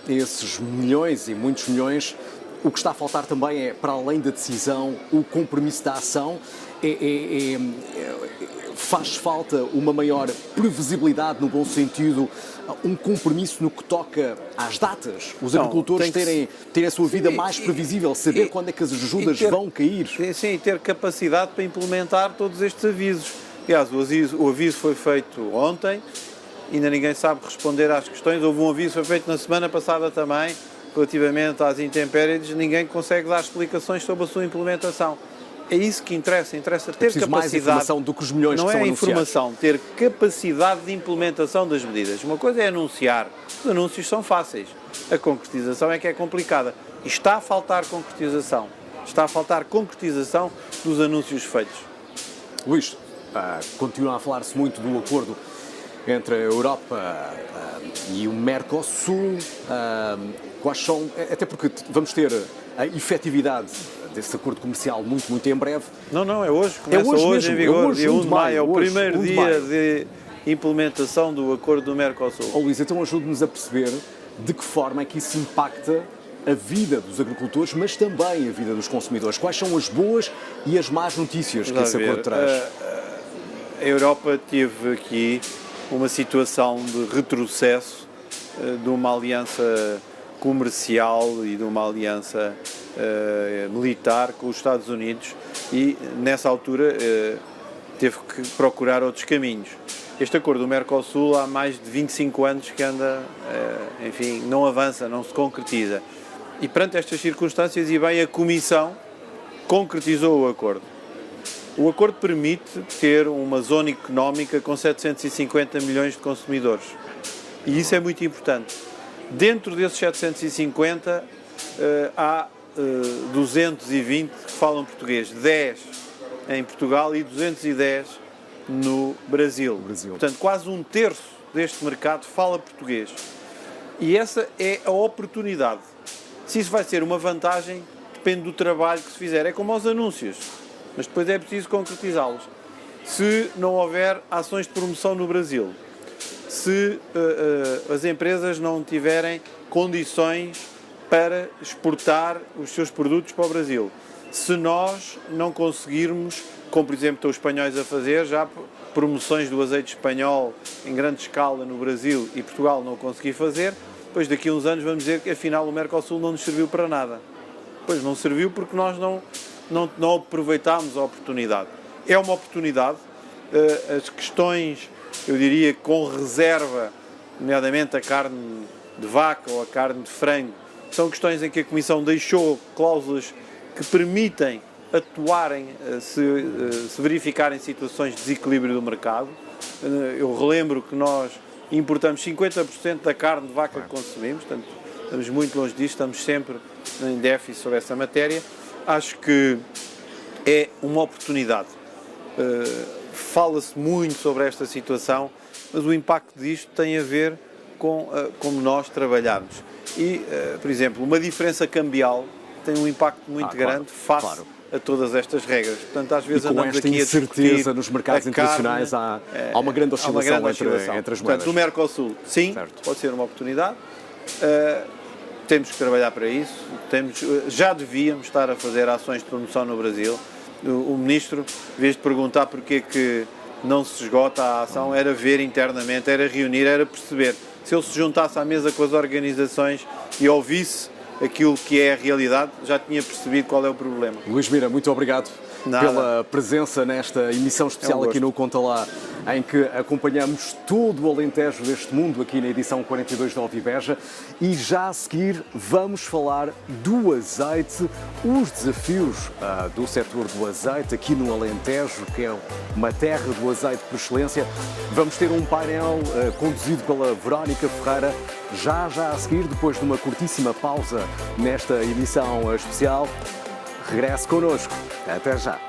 esses milhões e muitos milhões, o que está a faltar também é, para além da decisão, o compromisso da ação. Faz falta uma maior previsibilidade, no bom sentido, um compromisso no que toca às datas. Os agricultores terem a sua vida mais previsível, saber quando é que as ajudas vão cair. Sim, e ter capacidade para implementar todos estes avisos. Aliás, o aviso foi feito ontem, ainda ninguém sabe responder às questões. Houve um aviso que foi feito na semana passada também, relativamente às intempéries, ninguém consegue dar explicações sobre a sua implementação. É isso que interessa ter capacidade. Mais informação do que os milhões que são anunciados. Não é informação, ter capacidade de implementação das medidas. Uma coisa é anunciar, os anúncios são fáceis, a concretização é que é complicada. E está a faltar concretização dos anúncios feitos. Luís, continua a falar-se muito do acordo entre a Europa e o Mercosul. Quais são, até porque vamos ter a efetividade desse acordo comercial muito em breve. Não, é hoje. Começa hoje em vigor, dia 1 de maio. É o primeiro dia de implementação do acordo do Mercosul. Luís, então ajude-nos a perceber de que forma é que isso impacta a vida dos agricultores, mas também a vida dos consumidores. Quais são as boas e as más notícias que esse acordo traz? A Europa teve aqui uma situação de retrocesso de uma aliança comercial e de uma aliança militar com os Estados Unidos e, nessa altura, teve que procurar outros caminhos. Este acordo do Mercosul há mais de 25 anos que anda, enfim, não avança, não se concretiza. E perante estas circunstâncias, e bem, a Comissão concretizou o acordo. O acordo permite ter uma zona económica com 750 milhões de consumidores. E isso é muito importante. Dentro desses 750, há 220 que falam português. 10 em Portugal e 210 no Brasil. Portanto, quase um terço deste mercado fala português. E essa é a oportunidade. Se isso vai ser uma vantagem, depende do trabalho que se fizer. É como aos anúncios, mas depois é preciso concretizá-los. Se não houver ações de promoção no Brasil, se as empresas não tiverem condições para exportar os seus produtos para o Brasil, se nós não conseguirmos, como por exemplo estão os espanhóis a fazer, já promoções do azeite espanhol em grande escala no Brasil e Portugal não conseguir fazer, depois daqui a uns anos vamos dizer que afinal o Mercosul não nos serviu para nada. Pois não serviu porque nós não aproveitámos a oportunidade. É uma oportunidade, as questões, eu diria, com reserva, nomeadamente a carne de vaca ou a carne de frango, são questões em que a Comissão deixou cláusulas que permitem atuarem se verificarem situações de desequilíbrio do mercado. Eu relembro que nós importamos 50% da carne de vaca que consumimos, portanto, estamos muito longe disto, estamos sempre em déficit sobre essa matéria. Acho que é uma oportunidade. Fala-se muito sobre esta situação, mas o impacto disto tem a ver com como nós trabalhamos. E, por exemplo, uma diferença cambial tem um impacto muito grande face a todas estas regras. Portanto, às vezes andamos aqui a discutir. Com esta incerteza nos mercados internacionais, há uma grande oscilação entre as moedas. Portanto, no Mercosul, sim, pode ser uma oportunidade. Temos que trabalhar para isso. Já devíamos estar a fazer ações de promoção no Brasil. O Ministro, em vez de perguntar porque que não se esgota a ação, era ver internamente, era reunir, era perceber. Se ele se juntasse à mesa com as organizações e ouvisse aquilo que é a realidade, já tinha percebido qual é o problema. Luís Mira, muito obrigado pela presença nesta emissão especial aqui no Conta Lá, em que acompanhamos todo o Alentejo deste mundo, aqui na edição 42 da Ovibeja. E já a seguir vamos falar do azeite, os desafios do setor do azeite aqui no Alentejo, que é uma terra do azeite por excelência. Vamos ter um painel conduzido pela Verónica Ferreira, já a seguir, depois de uma curtíssima pausa nesta emissão especial. Regresse connosco. Até já.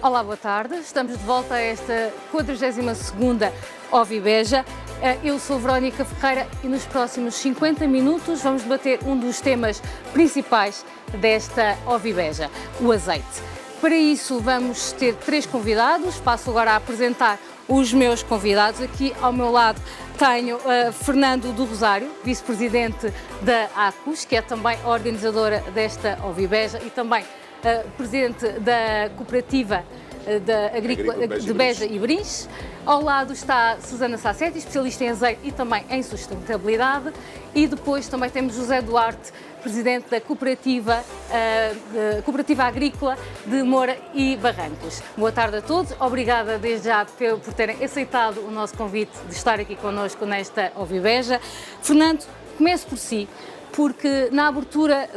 Olá, boa tarde. Estamos de volta a esta 42ª Ovibeja. Eu sou Verónica Ferreira e nos próximos 50 minutos vamos debater um dos temas principais desta Ovibeja, o azeite. Para isso vamos ter 3 convidados. Passo agora a apresentar os meus convidados. Aqui ao meu lado tenho Fernando do Rosário, vice-presidente da ACUS, que é também a organizadora desta Ovibeja e também presidente da cooperativa agrícola de Beja e Brins. Ao lado está Susana Sassetti, especialista em azeite e também em sustentabilidade. E depois também temos José Duarte, presidente da cooperativa agrícola de Moura e Barrancos. Boa tarde a todos. Obrigada desde já por terem aceitado o nosso convite de estar aqui connosco nesta Ovibeja. Fernando, comece por si, porque na abertura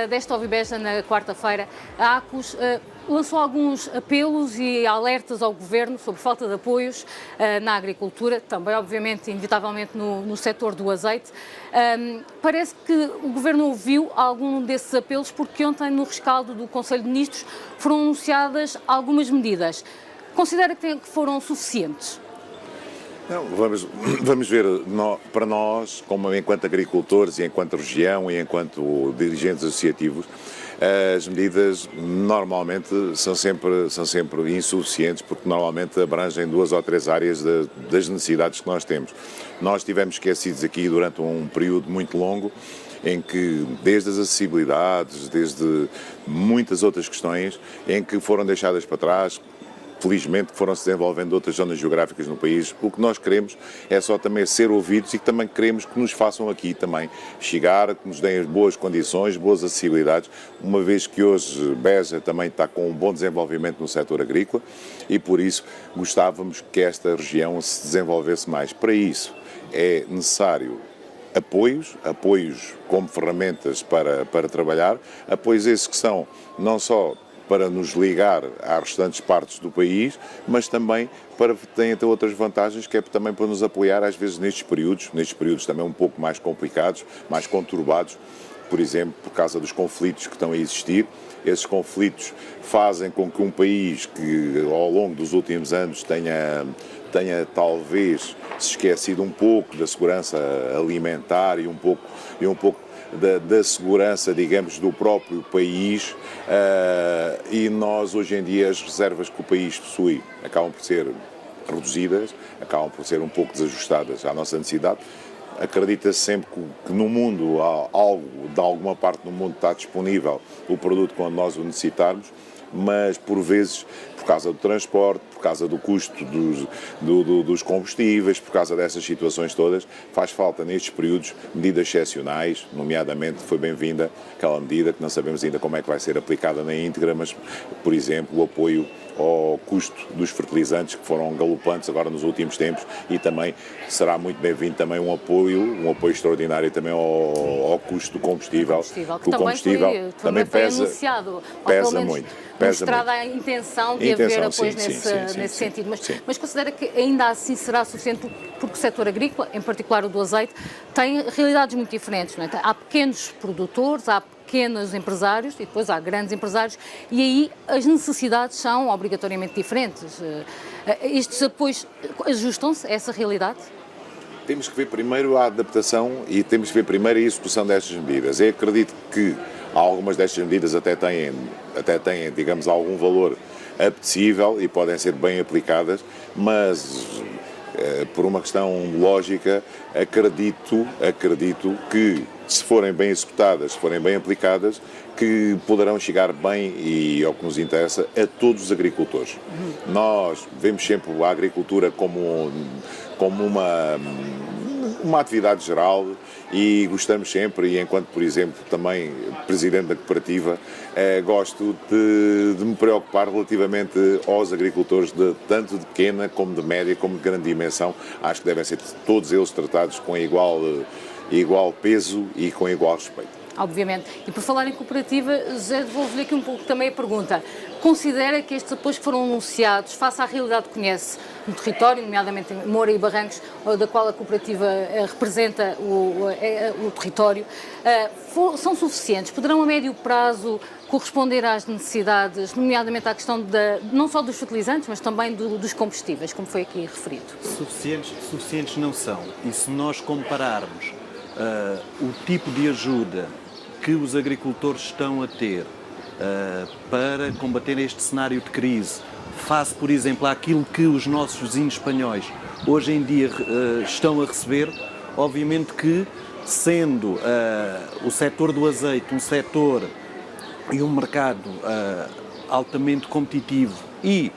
desta Ovibeja, na quarta-feira, a ACUS lançou alguns apelos e alertas ao Governo sobre falta de apoios na agricultura, também, obviamente, inevitavelmente no setor do azeite. Parece que o Governo ouviu algum desses apelos, porque ontem, no rescaldo do Conselho de Ministros, foram anunciadas algumas medidas. Considera que foram suficientes? Não, vamos ver, para nós, como enquanto agricultores e enquanto região e enquanto dirigentes associativos, as medidas normalmente são sempre insuficientes, porque normalmente abrangem 2 ou 3 áreas das necessidades que nós temos. Nós estivemos esquecidos aqui durante um período muito longo, em que desde as acessibilidades, desde muitas outras questões, em que foram deixadas para trás. Felizmente foram-se desenvolvendo outras zonas geográficas no país. O que nós queremos é só também ser ouvidos e que também queremos que nos façam aqui também chegar, que nos deem as boas condições, boas acessibilidades, uma vez que hoje Beja também está com um bom desenvolvimento no setor agrícola e por isso gostávamos que esta região se desenvolvesse mais. Para isso é necessário apoios como ferramentas para trabalhar, apoios esses que são não só para nos ligar às restantes partes do país, mas também tem até outras vantagens, que é também para nos apoiar às vezes nestes períodos também um pouco mais complicados, mais conturbados, por exemplo, por causa dos conflitos que estão a existir. Esses conflitos fazem com que um país que ao longo dos últimos anos tenha talvez se esquecido um pouco da segurança alimentar e um pouco da segurança, digamos, do próprio país, e nós hoje em dia as reservas que o país possui acabam por ser reduzidas, acabam por ser um pouco desajustadas à nossa necessidade. Acredita-se sempre que no mundo, de alguma parte do mundo está disponível o produto quando nós o necessitarmos, mas por vezes, por causa do transporte, por causa do custo dos combustíveis, por causa dessas situações todas, faz falta nestes períodos medidas excepcionais, nomeadamente foi bem-vinda aquela medida que não sabemos ainda como é que vai ser aplicada na íntegra, mas, por exemplo, o apoio ao custo dos fertilizantes que foram galopantes agora nos últimos tempos, e também será muito bem-vindo também um apoio extraordinário também ao custo do combustível. Que também foi anunciado, pesa muito. Mostrada a intenção de haver apoio nesse sentido. Mas considera que ainda assim será suficiente, porque o setor agrícola, em particular o do azeite, tem realidades muito diferentes, não é? Há pequenos produtores, há pequenos empresários e depois há grandes empresários, e aí as necessidades são obrigatoriamente diferentes. Estes apoios ajustam-se a essa realidade? Temos que ver primeiro a adaptação e temos que ver primeiro a execução destas medidas. Eu acredito que algumas destas medidas até têm, digamos, algum valor apetecível e podem ser bem aplicadas, mas por uma questão lógica, acredito que se forem bem executadas, se forem bem aplicadas, que poderão chegar bem, e ao que nos interessa, a todos os agricultores. Nós vemos sempre a agricultura como uma atividade geral, e gostamos sempre, e enquanto, por exemplo, também presidente da cooperativa, gosto de me preocupar relativamente aos agricultores, tanto de pequena como de média, como de grande dimensão. Acho que devem ser todos eles tratados com igual peso e com igual respeito. Obviamente. E por falar em cooperativa, José, devolvo-lhe aqui um pouco também a pergunta. Considera que estes apoios que foram anunciados, face à realidade que conhece no território, nomeadamente em Moura e Barrancos, da qual a cooperativa representa o território, são suficientes? Poderão a médio prazo corresponder às necessidades, nomeadamente à questão não só dos fertilizantes, mas também dos combustíveis, como foi aqui referido? Suficientes não são. E se nós compararmos o tipo de ajuda que os agricultores estão a ter para combater este cenário de crise, face, por exemplo, àquilo que os nossos vizinhos espanhóis hoje em dia estão a receber, obviamente que, sendo o setor do azeite um setor e um mercado altamente competitivo e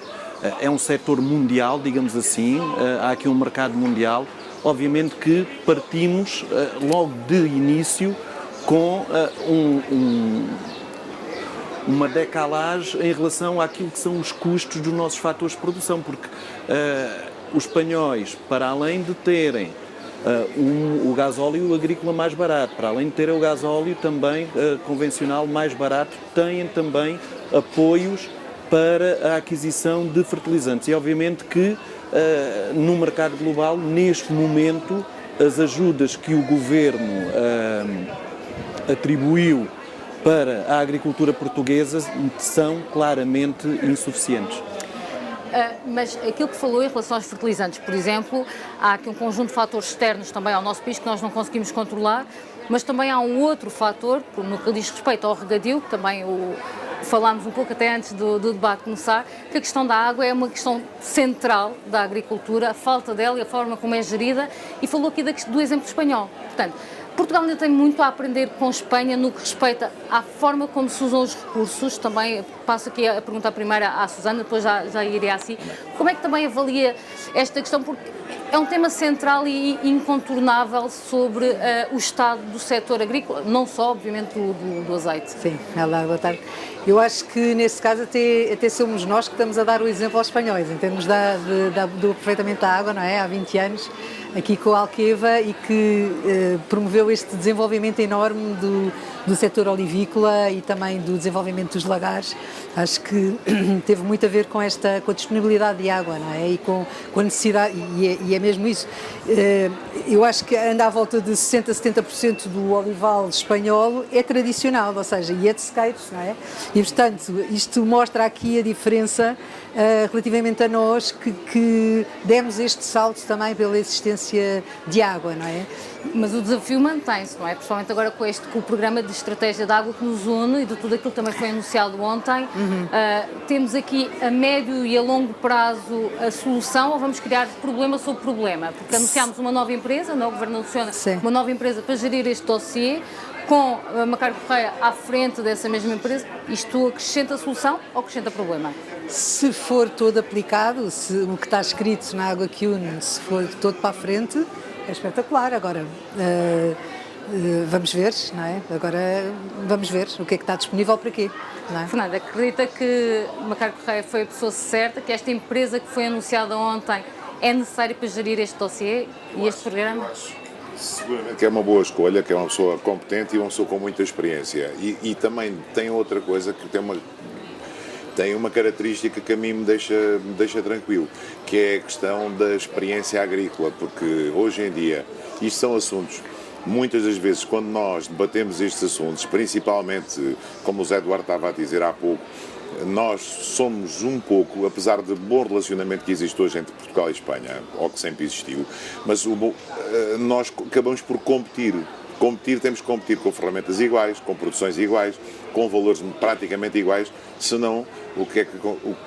é um setor mundial, digamos assim, há aqui um mercado mundial, obviamente que partimos logo de início com uma decalagem em relação àquilo que são os custos dos nossos fatores de produção, porque os espanhóis, para além de terem o gasóleo agrícola mais barato, para além de terem o gasóleo também convencional mais barato, têm também apoios para a aquisição de fertilizantes. E obviamente que no mercado global, neste momento, as ajudas que o Governo atribuiu para a agricultura portuguesa são claramente insuficientes. Mas aquilo que falou em relação aos fertilizantes, por exemplo, há aqui um conjunto de fatores externos também ao nosso país que nós não conseguimos controlar, mas também há um outro fator, no que diz respeito ao regadio, que também falámos um pouco até antes do debate começar, que a questão da água é uma questão central da agricultura, a falta dela e a forma como é gerida, e falou aqui do exemplo espanhol. Portanto, Portugal ainda tem muito a aprender com Espanha no que respeita à forma como se usam os recursos. Também passo aqui a perguntar primeiro à Susana, depois já irei a si. Como é que também avalia esta questão? Porque É um tema central e incontornável sobre o estado do setor agrícola, não só, obviamente, do azeite. Sim, olá, boa tarde. Eu acho que, nesse caso, até somos nós que estamos a dar o exemplo aos espanhóis, em termos do aproveitamento da água, não é? Há 20 anos, aqui com a Alqueva, e que promoveu este desenvolvimento enorme do setor olivícola e também do desenvolvimento dos lagares. Acho que teve muito a ver com a disponibilidade de água, não é? E com a necessidade, e é mesmo isso. Eu acho que anda à volta de 60% a 70% do olival espanhol é tradicional, ou seja, e é de sequeiros, não é? E, portanto, isto mostra aqui a diferença relativamente a nós que demos este salto também pela existência de água, não é? Mas o desafio mantém-se, não é? Principalmente agora com o programa de estratégia de água que nos une e de tudo aquilo que também foi anunciado ontem. Temos aqui a médio e a longo prazo a solução, ou vamos criar problema sobre problema? Porque anunciámos uma nova empresa, não? O Governo anunciou uma nova empresa para gerir este dossiê, com a Macario Correia à frente dessa mesma empresa. Isto acrescenta solução ou acrescenta problema? Se for todo aplicado, se o que está escrito na Água que Une, se for todo para a frente, é espetacular. Agora, vamos ver, não é? Agora vamos ver o que é que está disponível para quê, não é? Fernanda, acredita que Macario Correia foi a pessoa certa, que esta empresa que foi anunciada ontem é necessária para gerir este dossiê e este programa? Seguramente que é uma boa escolha, que é uma pessoa competente e uma pessoa com muita experiência. E também tem outra coisa que tem uma característica que a mim me deixa tranquilo, que é a questão da experiência agrícola, porque hoje em dia isto são assuntos, muitas das vezes quando nós debatemos estes assuntos, principalmente, como o Zé Eduardo estava a dizer há pouco, nós somos um pouco, apesar de bom relacionamento que existe hoje entre Portugal e Espanha, ou que sempre existiu, mas nós acabamos por competir. Temos que competir com ferramentas iguais, com produções iguais, com valores praticamente iguais, senão o que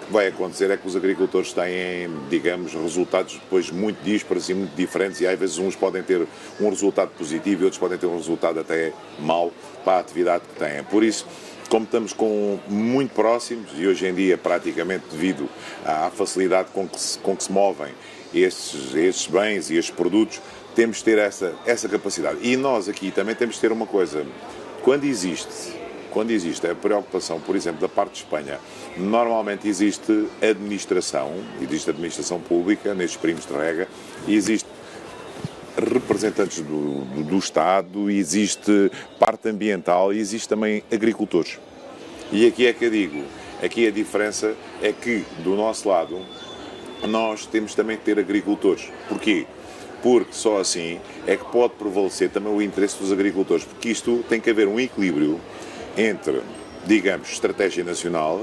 vai acontecer é que os agricultores têm, digamos, resultados depois muito díspares e muito diferentes, e às vezes uns podem ter um resultado positivo e outros podem ter um resultado até mau para a atividade que têm. Por isso, como estamos muito próximos, e hoje em dia praticamente devido à facilidade com que se movem estes bens e estes produtos, temos de ter essa capacidade. E nós aqui também temos de ter uma coisa, quando existe a preocupação, por exemplo, da parte de Espanha, normalmente existe administração pública nestes primos de rega, e existe representantes do Estado, existe parte ambiental e existe também agricultores. E aqui é que eu digo, aqui a diferença é que, do nosso lado, nós temos também que ter agricultores. Porquê? Porque só assim é que pode prevalecer também o interesse dos agricultores, porque isto tem que haver um equilíbrio entre, digamos, estratégia nacional,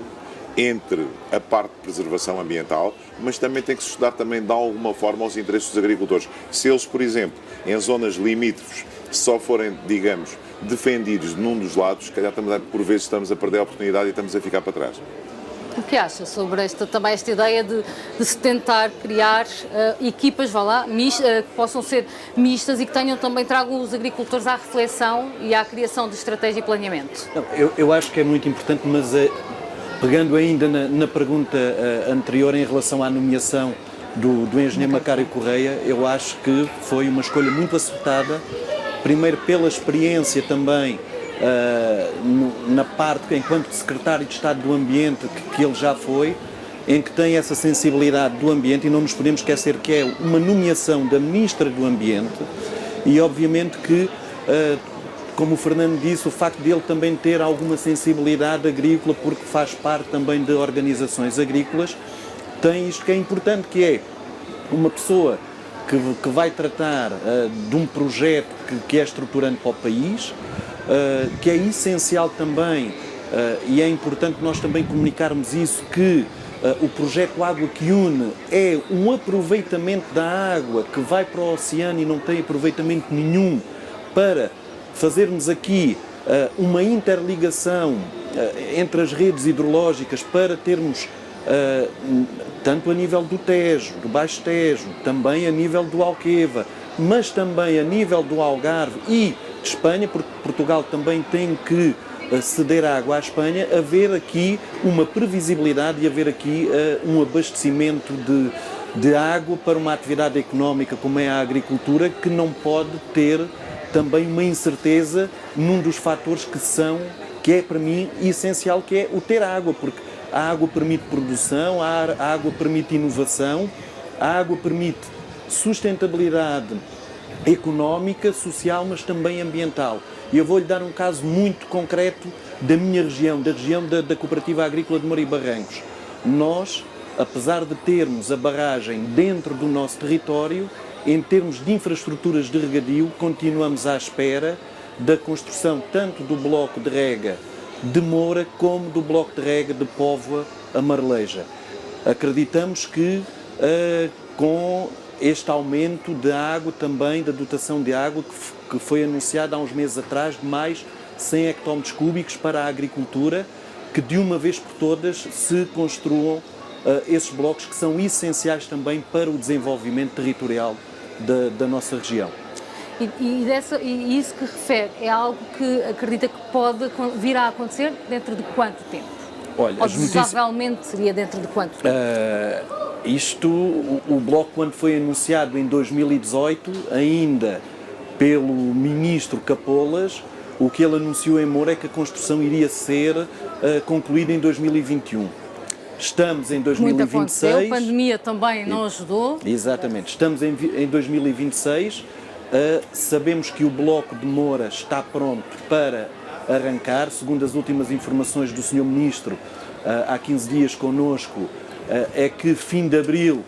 entre a parte de preservação ambiental, mas também tem que se estudar também de alguma forma os interesses dos agricultores. Se eles, por exemplo, em zonas limítrofes, só forem, digamos, defendidos num dos lados, se calhar por vezes estamos a perder a oportunidade e estamos a ficar para trás. O que acha sobre também esta ideia de se tentar criar equipas, que possam ser mistas e que tragam os agricultores à reflexão e à criação de estratégia e planeamento? Eu acho que é muito importante, mas pegando ainda na pergunta anterior em relação à nomeação do engenheiro Macario Correia, eu acho que foi uma escolha muito acertada, primeiro pela experiência também na parte, enquanto secretário de Estado do Ambiente, que ele já foi, em que tem essa sensibilidade do ambiente, e não nos podemos esquecer que é uma nomeação da Ministra do Ambiente, e obviamente que, como o Fernando disse, o facto de ele também ter alguma sensibilidade agrícola, porque faz parte também de organizações agrícolas, tem isto que é importante, que é uma pessoa que vai tratar de um projeto que é estruturante para o país, que é essencial também, e é importante nós também comunicarmos isso, que o projeto Água que Une é um aproveitamento da água que vai para o oceano e não tem aproveitamento nenhum, para fazermos aqui uma interligação entre as redes hidrológicas, para termos tanto a nível do Tejo, do Baixo Tejo, também a nível do Alqueva, mas também a nível do Algarve e de Espanha, porque Portugal também tem que ceder água à Espanha, haver aqui uma previsibilidade e haver aqui um abastecimento de água para uma atividade económica como é a agricultura, que não pode ter também uma incerteza num dos fatores que é para mim essencial, que é o ter água, porque a água permite produção, a água permite inovação, a água permite sustentabilidade económica, social, mas também ambiental. E eu vou-lhe dar um caso muito concreto da minha região, da região da Cooperativa Agrícola de Moura e Barrancos. Nós, apesar de termos a barragem dentro do nosso território, em termos de infraestruturas de regadio, continuamos à espera da construção tanto do bloco de rega de Moura como do bloco de rega de Póvoa a Marleja. Acreditamos que com este aumento de água também, da dotação de água que foi anunciado há uns meses atrás, de mais 100 hectómetros cúbicos para a agricultura, que de uma vez por todas se construam esses blocos que são essenciais também para o desenvolvimento territorial da nossa região. E isso que refere é algo que acredita que pode vir a acontecer dentro de quanto tempo? Olha, ou desejavelmente seria dentro de quanto tempo? O bloco, quando foi anunciado em 2018, ainda pelo ministro Capolas, o que ele anunciou em Moura é que a construção iria ser concluída em 2021. Estamos em 2026. Muito aconteceu, a pandemia também não ajudou. Exatamente, estamos em 2026. Sabemos que o bloco de Moura está pronto para arrancar, segundo as últimas informações do Sr. Ministro, há 15 dias connosco, é que fim de abril,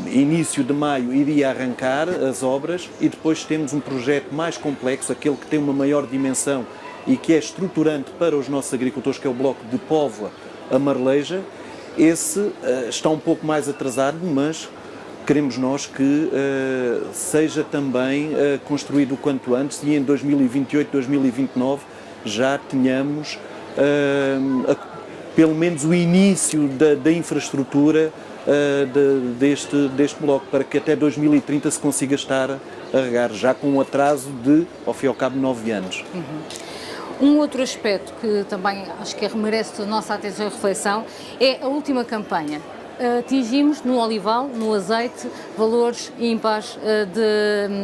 início de maio, iria arrancar as obras, e depois temos um projeto mais complexo, aquele que tem uma maior dimensão e que é estruturante para os nossos agricultores, que é o bloco de Póvoa a Marleja. Esse está um pouco mais atrasado, mas queremos nós que seja também construído o quanto antes, e em 2028, 2029 já tenhamos pelo menos o início da infraestrutura deste bloco, para que até 2030 se consiga estar a regar, já com um atraso de, ao fim e ao cabo, 9 anos. Um outro aspecto que também acho que merece a nossa atenção e reflexão é a última campanha. Atingimos no olival, no azeite, valores ímpares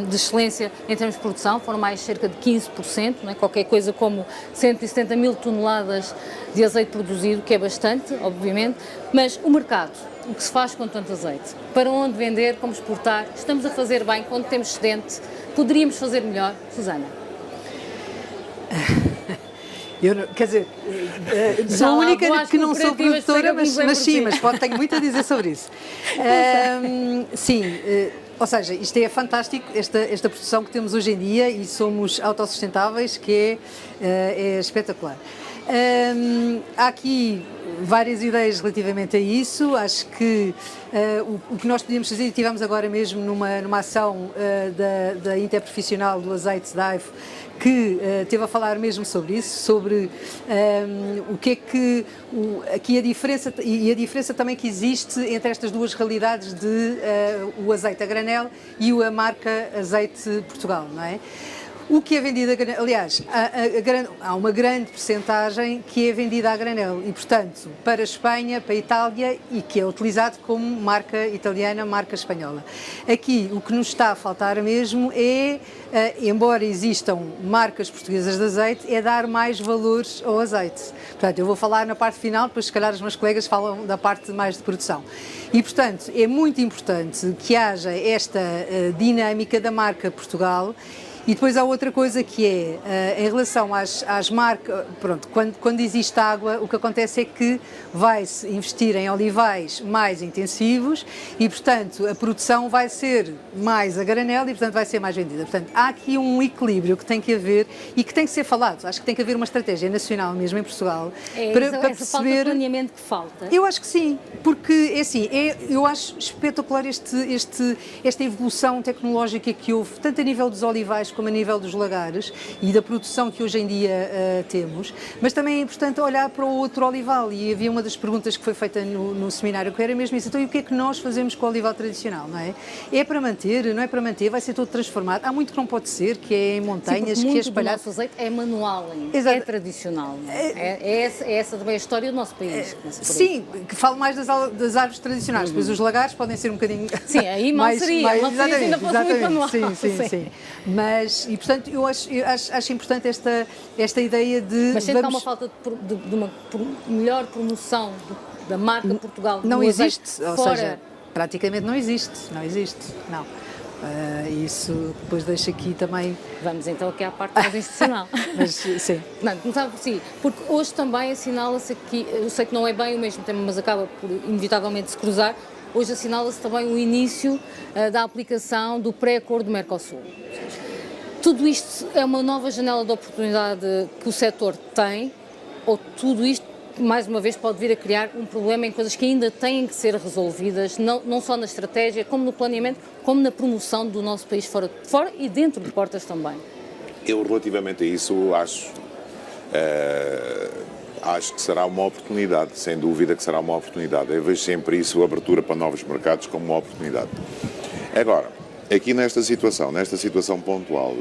de excelência em termos de produção, foram mais cerca de 15%, não é? Qualquer coisa como 170 mil toneladas de azeite produzido, que é bastante, obviamente, mas o mercado, o que se faz com tanto azeite? Para onde vender, como exportar? Estamos a fazer bem quando temos excedente? Poderíamos fazer melhor? Susana? Quer dizer, sou a única que não sou produtora, mas sim, mas tenho muito a dizer sobre isso. Sim, ou seja, isto é fantástico, esta produção que temos hoje em dia, e somos autossustentáveis, que é espetacular. Há aqui várias ideias relativamente a isso. Acho que o que nós podíamos fazer, e tivemos agora mesmo numa ação da Interprofissional do Azeite da AIF, que esteve a falar mesmo sobre isso, sobre o que é que aqui a diferença, e a diferença também que existe entre estas duas realidades de o azeite a granel e a marca Azeite Portugal, não é? O que é vendido a granel, aliás, há uma grande percentagem que é vendida a granel e, portanto, para a Espanha, para a Itália, e que é utilizado como marca italiana, marca espanhola. Aqui o que nos está a faltar mesmo é, embora existam marcas portuguesas de azeite, é dar mais valores ao azeite. Portanto, eu vou falar na parte final, depois se calhar os meus colegas falam da parte mais de produção. E, portanto, é muito importante que haja esta dinâmica da marca Portugal. E depois há outra coisa que é, em relação às marcas, pronto, quando existe água, o que acontece é que vai-se investir em olivais mais intensivos e, portanto, a produção vai ser mais a granel e, portanto, vai ser mais vendida. Portanto, há aqui um equilíbrio que tem que haver e que tem que ser falado. Acho que tem que haver uma estratégia nacional, mesmo em Portugal, para perceber... falta de planeamento que falta? Eu acho que sim, porque, é assim, eu acho espetacular esta evolução tecnológica que houve, tanto a nível dos olivais como a nível dos lagares e da produção que hoje em dia temos, mas também é importante olhar para o outro olival, e havia uma das perguntas que foi feita no seminário que era mesmo isso, então e o que é que nós fazemos com o olival tradicional, não é? É para manter, não é para manter, vai ser todo transformado, há muito que não pode ser, que é em montanhas, sim, que é muito espalhado. do nosso azeite é manual ainda, Exato. é tradicional, não é? É essa também a história do nosso país. Sim, que falo mais das árvores tradicionais, depois os lagares podem ser um bocadinho... Sim, aí mal seria, ainda fosse muito manual. Sim. Mas, e portanto, eu acho importante esta ideia de... Mas sente que há uma falta de uma melhor promoção da marca Portugal. Não existe, ou fora... seja, praticamente não existe. Isso depois deixa aqui também... Vamos então aqui à parte mais institucional. Mas, sim. Não, começar por si, porque hoje também assinala-se aqui, eu sei que não é bem o mesmo tema, mas acaba por inevitavelmente se cruzar, hoje assinala-se também o início da aplicação do pré-acordo do Mercosul. Tudo isto é uma nova janela de oportunidade que o setor tem, ou tudo isto, mais uma vez, pode vir a criar um problema em coisas que ainda têm que ser resolvidas, não só na estratégia, como no planeamento, como na promoção do nosso país fora e dentro de portas também? Eu, relativamente a isso, acho que será uma oportunidade, sem dúvida que será uma oportunidade. Eu vejo sempre isso, a abertura para novos mercados, como uma oportunidade. Agora, aqui nesta situação pontual,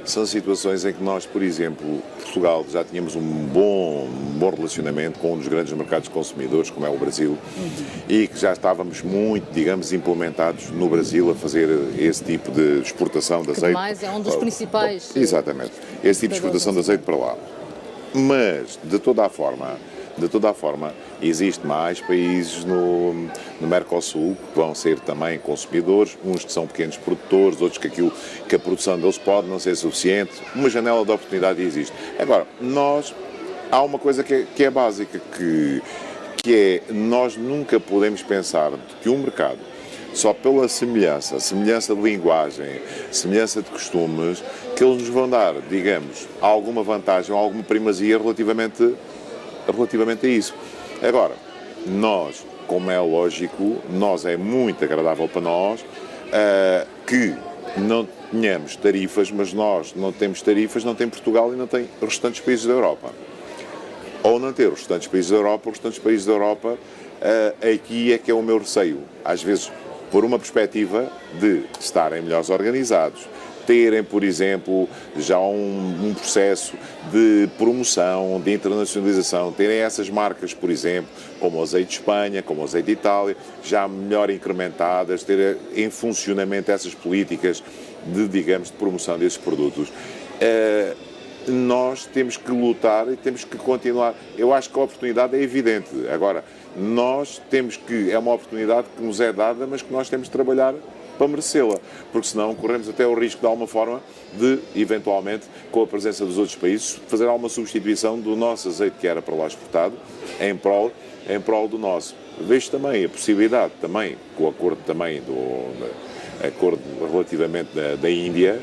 são situações em que nós, por exemplo, Portugal, já tínhamos um bom relacionamento com um dos grandes mercados consumidores, como é o Brasil, e que já estávamos muito, digamos, implementados no Brasil a fazer esse tipo de exportação de azeite. Mais é um dos principais. Exatamente, esse tipo de exportação de azeite para lá. Mas, de toda a forma, existe mais países no Mercosul que vão ser também consumidores, uns que são pequenos produtores, outros que a produção deles pode não ser suficiente. Uma janela de oportunidade existe. Agora, há uma coisa que é básica, que é, nós nunca podemos pensar que um mercado, só pela semelhança de linguagem, semelhança de costumes, que eles nos vão dar, digamos, alguma vantagem ou alguma primazia relativamente a isso. Agora, nós, como é lógico, é muito agradável para nós que não tenhamos tarifas, mas nós não temos tarifas, não tem Portugal e não tem os restantes países da Europa. Ou não ter os restantes países da Europa, aqui é que é o meu receio. Às vezes, por uma perspectiva de estarem melhores organizados, terem, por exemplo, já um processo de promoção, de internacionalização, terem essas marcas, por exemplo, como o azeite de Espanha, como o azeite de Itália, já melhor incrementadas, ter em funcionamento essas políticas de promoção desses produtos. Nós temos que lutar e temos que continuar. Eu acho que a oportunidade é evidente. Agora, é uma oportunidade que nos é dada, mas que nós temos de trabalhar para merecê-la, porque senão corremos até o risco de alguma forma de, eventualmente, com a presença dos outros países, fazer alguma substituição do nosso azeite que era para lá exportado em prol do nosso. Vejo também a possibilidade, também, com o acordo também acordo relativamente da Índia,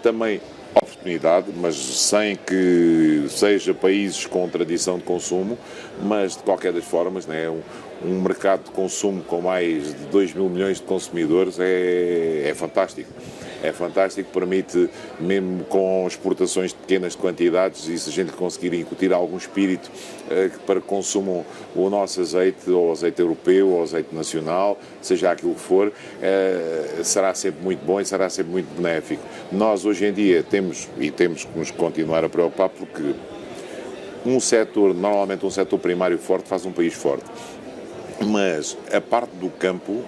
também oportunidade, mas sem que seja países com tradição de consumo, mas de qualquer das formas, né, um mercado de consumo com mais de 2 mil milhões de consumidores é fantástico. É fantástico, permite, mesmo com exportações de pequenas quantidades, e se a gente conseguir incutir algum espírito para que consumam o nosso azeite, ou azeite europeu, ou azeite nacional, seja aquilo que for, será sempre muito bom e será sempre muito benéfico. Nós, hoje em dia, temos que nos continuar a preocupar, porque normalmente um setor primário forte faz um país forte. Mas a parte do campo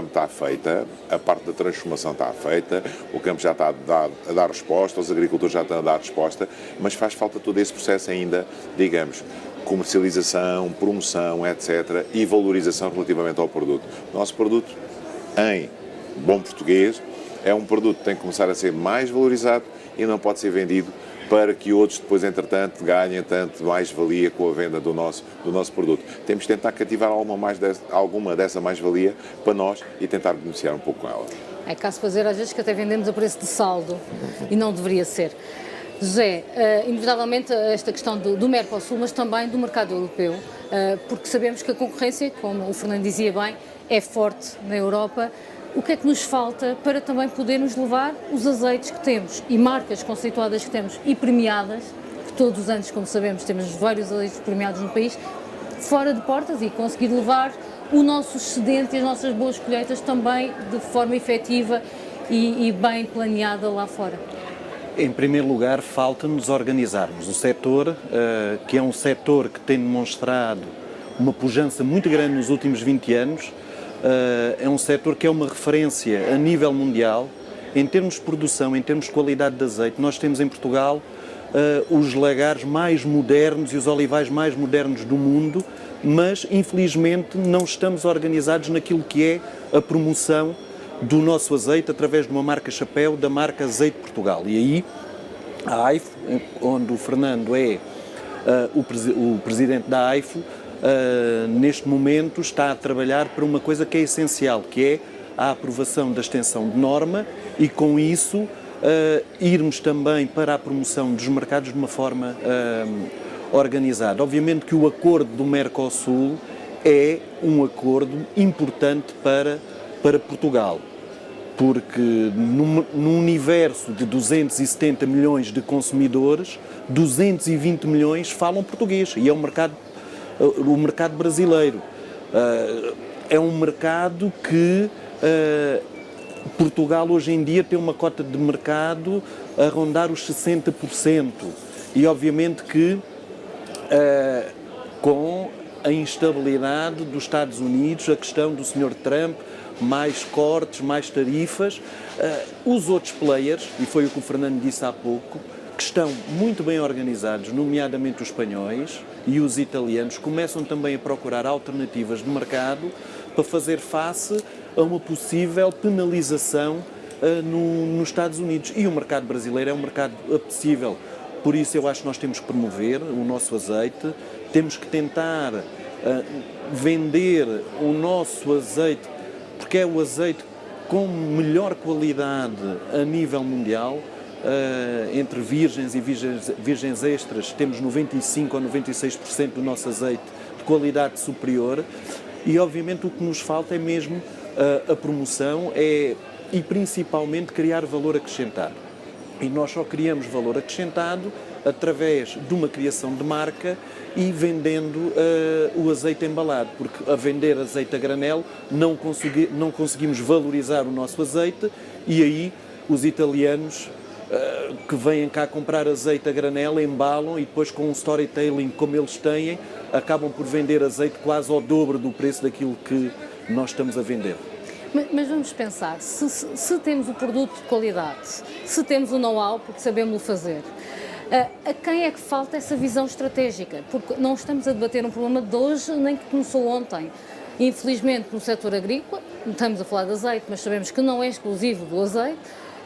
está feita, a parte da transformação está feita, o campo já está a dar resposta, os agricultores já estão a dar resposta, mas faz falta todo esse processo ainda, digamos, comercialização, promoção, etc., e valorização relativamente ao produto. O nosso produto, em bom português, é um produto que tem que começar a ser mais valorizado e não pode ser vendido para que outros depois, entretanto, ganhem tanto mais-valia com a venda do nosso produto. Temos de tentar cativar alguma dessa mais-valia para nós e tentar beneficiar um pouco com ela. É caso fazer, às vezes, que até vendemos a preço de saldo e não deveria ser. José, inevitavelmente esta questão do Mercosul, mas também do mercado europeu, porque sabemos que a concorrência, como o Fernando dizia bem, é forte na Europa. o que é que nos falta para também podermos levar os azeites que temos e marcas conceituadas que temos e premiadas, que todos os anos, como sabemos, temos vários azeites premiados no país, fora de portas e conseguir levar o nosso excedente e as nossas boas colheitas também de forma efetiva e bem planeada lá fora? Em primeiro lugar, falta-nos organizarmos. O setor, que é um setor que tem demonstrado uma pujança muito grande nos últimos 20 anos, é um setor que é uma referência a nível mundial. Em termos de produção, em termos de qualidade de azeite, nós temos em Portugal os lagares mais modernos e os olivais mais modernos do mundo, mas infelizmente não estamos organizados naquilo que é a promoção do nosso azeite através de uma marca chapéu, da marca Azeite Portugal. E aí a AIFO, onde o Fernando é o presidente da AIFO, neste momento está a trabalhar para uma coisa que é essencial, que é a aprovação da extensão de norma e com isso irmos também para a promoção dos mercados de uma forma organizada. Obviamente que o acordo do Mercosul é um acordo importante para Portugal, porque num universo de 270 milhões de consumidores, 220 milhões falam português e é o mercado brasileiro. É um mercado que Portugal hoje em dia tem uma cota de mercado a rondar os 60% e obviamente que com a instabilidade dos Estados Unidos, a questão do Sr. Trump, mais cortes, mais tarifas, os outros players, e foi o que o Fernando disse há pouco, que estão muito bem organizados, nomeadamente os espanhóis e os italianos, começam também a procurar alternativas de mercado para fazer face a uma possível penalização nos Estados Unidos. E o mercado brasileiro é um mercado apetecível, por isso eu acho que nós temos que promover o nosso azeite, temos que tentar vender o nosso azeite, porque é o azeite com melhor qualidade a nível mundial. Entre virgens e virgens extras temos 95% ou 96% do nosso azeite de qualidade superior e obviamente o que nos falta é mesmo a promoção e principalmente criar valor acrescentado. E nós só criamos valor acrescentado através de uma criação de marca e vendendo o azeite embalado, porque a vender azeite a granel não conseguimos valorizar o nosso azeite e aí os italianos que vêm cá comprar azeite a granel embalam e depois com um storytelling como eles têm, acabam por vender azeite quase ao dobro do preço daquilo que nós estamos a vender. Mas vamos pensar, se temos o produto de qualidade, se temos o know-how, porque sabemos o fazer, a quem é que falta essa visão estratégica? Porque não estamos a debater um problema de hoje, nem que começou ontem. Infelizmente, no setor agrícola, não estamos a falar de azeite, mas sabemos que não é exclusivo do azeite,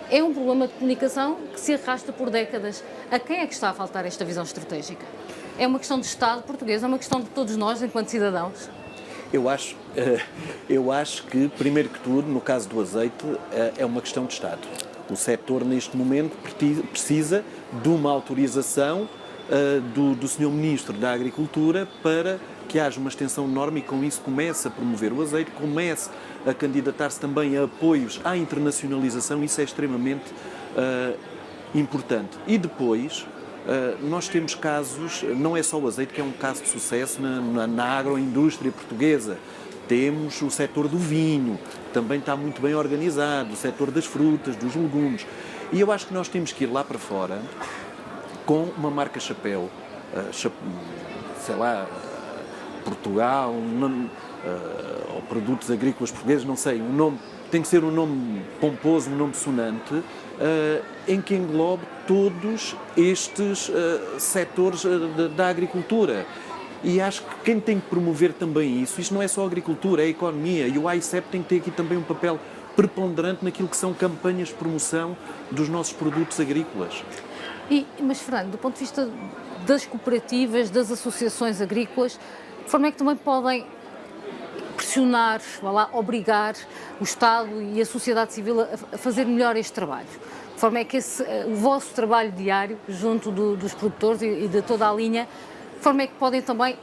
é um problema de comunicação que se arrasta por décadas. A quem é que está a faltar esta visão estratégica? É uma questão de Estado português, é uma questão de todos nós, enquanto cidadãos? Eu acho que, primeiro que tudo, no caso do azeite, é uma questão de Estado. O setor, neste momento, precisa de uma autorização do Sr. Ministro da Agricultura para que haja uma extensão de norma e com isso comece a promover o azeite, comece a candidatar-se também a apoios à internacionalização, isso é extremamente importante. E depois, nós temos casos, não é só o azeite que é um caso de sucesso na agroindústria portuguesa, temos o setor do vinho, também está muito bem organizado, o setor das frutas, dos legumes, e eu acho que nós temos que ir lá para fora com uma marca chapéu, sei lá, Portugal, ou produtos agrícolas portugueses, não sei, um nome, tem que ser um nome pomposo, um nome sonante, em que englobe todos estes setores da agricultura. E acho que quem tem que promover também isso, isto não é só a agricultura, é a economia, e o AICEP tem que ter aqui também um papel preponderante naquilo que são campanhas de promoção dos nossos produtos agrícolas. Mas, Fernando, do ponto de vista das cooperativas, das associações agrícolas, de forma é que também podem pressionar, obrigar o Estado e a sociedade civil a fazer melhor este trabalho? De forma é que o vosso trabalho diário, junto dos produtores e de toda a linha, de forma é que podem também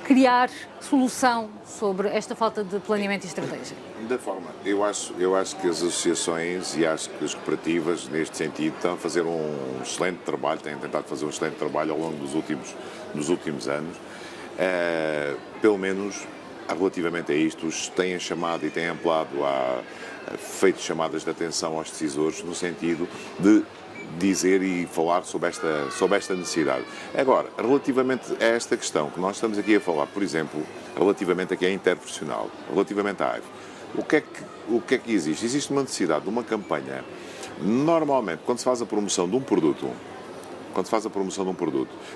criar solução sobre esta falta de planeamento e estratégia? Da forma, eu acho que as associações e acho que as cooperativas, neste sentido, estão a fazer um excelente trabalho, têm tentado fazer um excelente trabalho ao longo dos últimos anos. Pelo menos, relativamente a isto, têm chamado e têm apelado feito chamadas de atenção aos decisores no sentido de dizer e falar sobre esta necessidade. Agora, relativamente a esta questão que nós estamos aqui a falar, por exemplo, relativamente aqui à interprofissional, relativamente à AIVE, o que é que existe? Existe uma necessidade de uma campanha. Normalmente, quando se faz a promoção de um produto,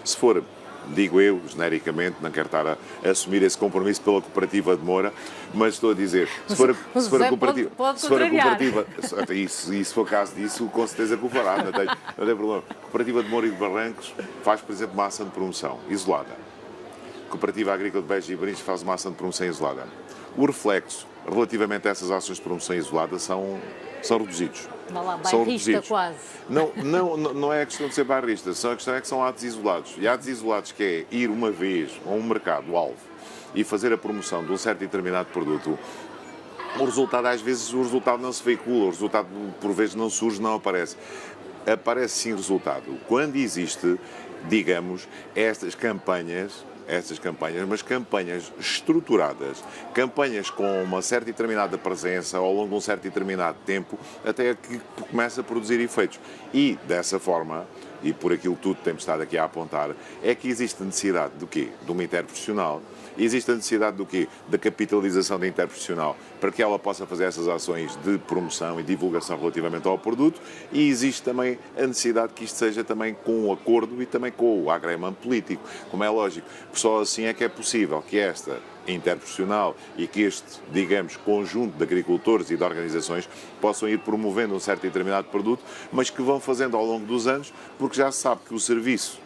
se for, digo eu, genericamente, não quero estar a assumir esse compromisso pela cooperativa de Moura, mas estou a dizer, se for a cooperativa, e se for caso disso, com certeza que o fará, não tem problema. A cooperativa de Moura e de Barrancos faz, por exemplo, uma ação de promoção isolada. A cooperativa agrícola de Beja e Barins faz uma ação de promoção isolada. O reflexo, relativamente a essas ações de promoção isolada, são reduzidos. São reduzidos. Quase. Não é a questão de ser bairrista, a questão é que são atos isolados. E atos isolados que é ir uma vez a um mercado-alvo e fazer a promoção de um certo e determinado produto, o resultado, às vezes, não se veicula, o resultado, por vezes, não surge, não aparece. Aparece sim resultado. Quando existe, digamos, estas campanhas, mas campanhas estruturadas, campanhas com uma certa e determinada presença ao longo de um certo e determinado tempo, até que começa a produzir efeitos. E, dessa forma, e por aquilo tudo que temos estado aqui a apontar, é que existe a necessidade do quê? De uma interprofissional. Existe a necessidade do quê? Da capitalização da interprofissional, para que ela possa fazer essas ações de promoção e divulgação relativamente ao produto, e existe também a necessidade que isto seja também com o acordo e também com o agreement político, como é lógico. Só assim é que é possível que esta interprofissional e que este, digamos, conjunto de agricultores e de organizações possam ir promovendo um certo e determinado produto, mas que vão fazendo ao longo dos anos, porque já se sabe que o serviço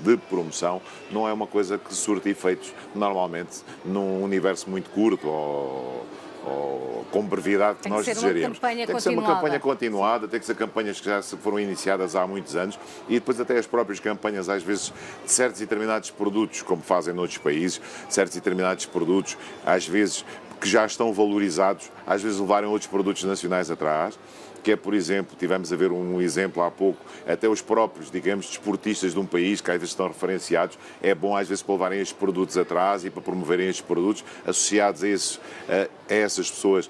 de promoção não é uma coisa que surte efeitos normalmente num universo muito curto ou com brevidade que nós desejaríamos. Tem que ser uma campanha continuada, tem que ser campanhas que já foram iniciadas há muitos anos e depois até as próprias campanhas, às vezes, de certos e determinados produtos, como fazem noutros países, certos e determinados produtos, às vezes, que já estão valorizados, às vezes levarem outros produtos nacionais atrás, que é, por exemplo, tivemos a ver um exemplo há pouco, até os próprios, digamos, desportistas de um país que às vezes estão referenciados, é bom às vezes para levarem estes produtos atrás e para promoverem estes produtos associados a essas pessoas.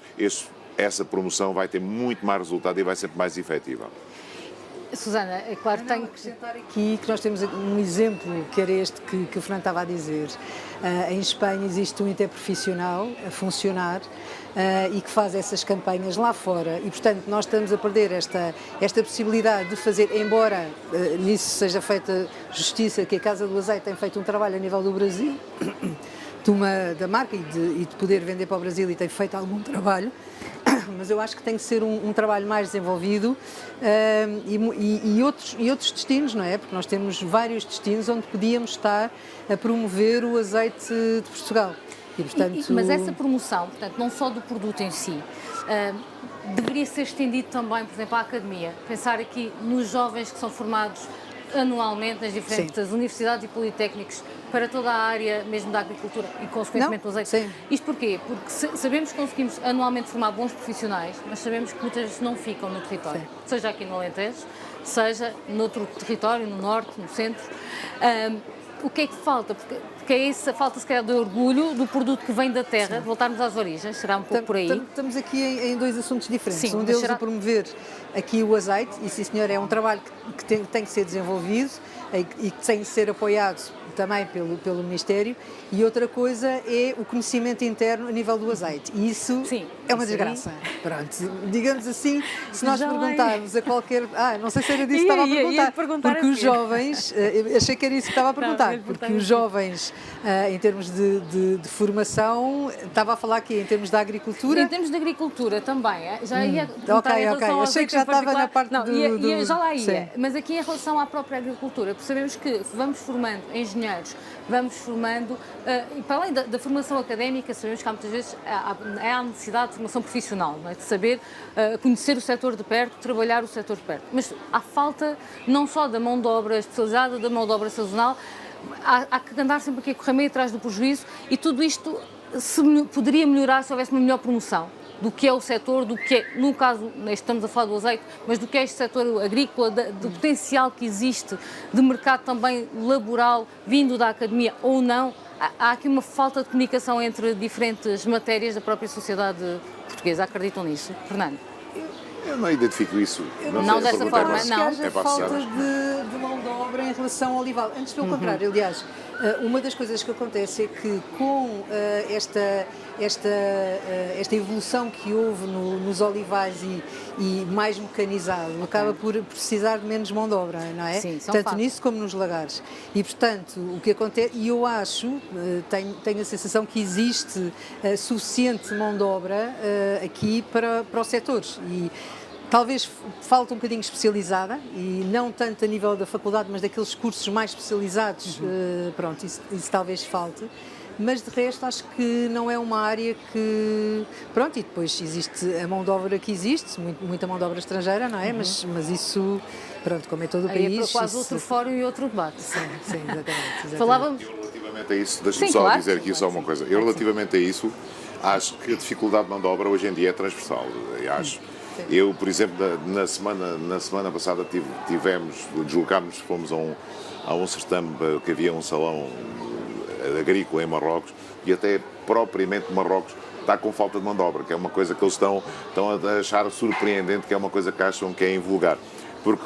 Essa promoção vai ter muito mais resultado e vai ser mais efetiva. Susana, é claro que tenho que acrescentar aqui que nós temos um exemplo, que era este que o Fernando estava a dizer. Em Espanha existe um interprofissional a funcionar e que faz essas campanhas lá fora e, portanto, nós estamos a perder esta possibilidade de fazer, embora nisso seja feita justiça, que a Casa do Azeite tem feito um trabalho a nível do Brasil, da marca e de poder vender para o Brasil e tem feito algum trabalho, mas eu acho que tem que ser um trabalho mais desenvolvido e outros destinos, não é? Porque nós temos vários destinos onde podíamos estar a promover o azeite de Portugal. E, portanto... Mas essa promoção, portanto, não só do produto em si, deveria ser estendido também, por exemplo, à academia. Pensar aqui nos jovens que são formados anualmente nas diferentes universidades e politécnicos para toda a área mesmo da agricultura e consequentemente do azeite. Sim. Isto porquê? Porque sabemos que conseguimos anualmente formar bons profissionais, mas sabemos que muitas vezes não ficam no território, seja aqui no Alentejo, seja noutro território, no norte, no centro. O que é que falta? Porque é essa falta, se calhar, de orgulho do produto que vem da terra, de voltarmos às origens, será um pouco por aí? Estamos aqui em dois assuntos diferentes. Sim, um deles é promover aqui o azeite, e sim senhor, é um trabalho que tem que ser desenvolvido e que tem que ser apoiado também pelo Ministério, e outra coisa é o conhecimento interno a nível do azeite. E isso é uma desgraça. Pronto, digamos assim, se nós perguntarmos a qualquer... não sei se era disso que estava a perguntar, porque os jovens... achei que era isso que estava a perguntar, porque os jovens, em termos de formação, estava a falar aqui em termos da agricultura... Em termos de agricultura também, já ia perguntar em relação ao achei que já estava na parte já lá ia, mas aqui em relação à própria agricultura, porque sabemos que vamos formando engenheiros, vamos formando, e para além da formação académica, sabemos que há muitas vezes há necessidade de formação profissional, não é? De saber conhecer o setor de perto, trabalhar o setor de perto. Mas há falta não só da mão de obra especializada, da mão de obra sazonal, há que andar sempre aqui a correr meio atrás do prejuízo e tudo isto poderia melhorar se houvesse uma melhor promoção do que é o setor, do que é, no caso, estamos a falar do azeite, mas do que é este setor agrícola, do potencial que existe de mercado também laboral vindo da academia ou não. Há aqui uma falta de comunicação entre diferentes matérias da própria sociedade portuguesa. Acreditam nisso? Fernando? Eu não identifico isso. Não dessa forma, acho não. que haja É para falta associar. de mão de obra em relação ao olival. Antes, pelo contrário, aliás, uma das coisas que acontece é que com esta evolução que houve nos olivais e mais mecanizado, acaba por precisar de menos mão de obra, não é? Sim, são tanto fatos. nisso como nos lagares. E, portanto, o que acontece, e eu acho, tenho a sensação que existe suficiente mão de obra aqui para os setores. E talvez falta um bocadinho especializada, e não tanto a nível da faculdade, mas daqueles cursos mais especializados, pronto, isso talvez falte. Mas de resto acho que não é uma área que... Pronto, e depois existe a mão de obra que existe, muita mão de obra estrangeira, não é? Mas isso, pronto, como é todo o Aí país... é quase outro fórum e outro debate. Sim, exatamente. Falávamos... Relativamente a isso, deixa-me Sim, só claro. dizer aqui só uma coisa. Eu, relativamente a isso, acho que a dificuldade de mão de obra hoje em dia é transversal. Eu acho. Eu, por exemplo, na semana passada deslocámos, fomos a um certame que havia um salão agrícola em Marrocos, e até propriamente Marrocos está com falta de mão de obra, que é uma coisa que eles estão a achar surpreendente, que é uma coisa que acham que é invulgar. Porque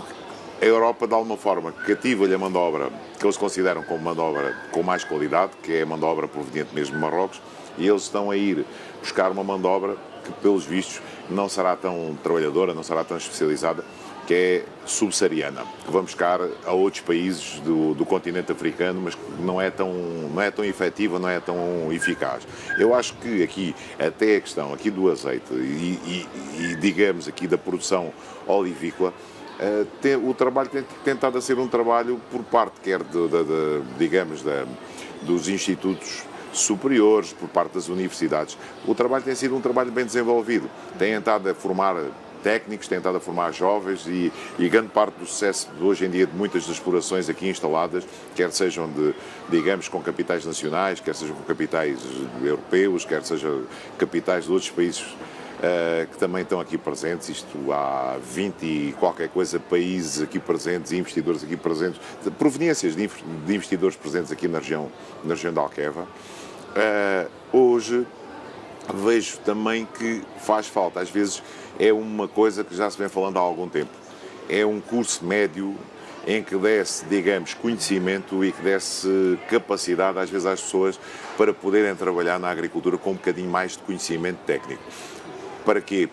a Europa, de alguma forma, cativa-lhe a mão de obra que eles consideram como mão de obra com mais qualidade, que é a mão de obra proveniente mesmo de Marrocos, e eles estão a ir buscar uma mão de obra que, pelos vistos, não será tão trabalhadora, não será tão especializada, que é subsaariana, que vão buscar a outros países do continente africano, mas que não é tão efetiva, não é tão eficaz. Eu acho que aqui, até a questão aqui do azeite e digamos aqui da produção olivícola, o trabalho tem tentado a ser um trabalho por parte, quer dos institutos superiores, por parte das universidades. O trabalho tem sido um trabalho bem desenvolvido, tem tentado a formar técnicos, tem estado a formar jovens e grande parte do sucesso de hoje em dia de muitas das explorações aqui instaladas, quer sejam com capitais nacionais, quer sejam com capitais europeus, quer sejam capitais de outros países que também estão aqui presentes. Isto há 20 e qualquer coisa países aqui presentes, investidores aqui presentes, proveniências de investidores presentes aqui na região da Alqueva. Hoje vejo também que faz falta, às vezes é uma coisa que já se vem falando há algum tempo, é um curso médio em que desse, conhecimento e que desse capacidade, às vezes, às pessoas para poderem trabalhar na agricultura com um bocadinho mais de conhecimento técnico. Para quê?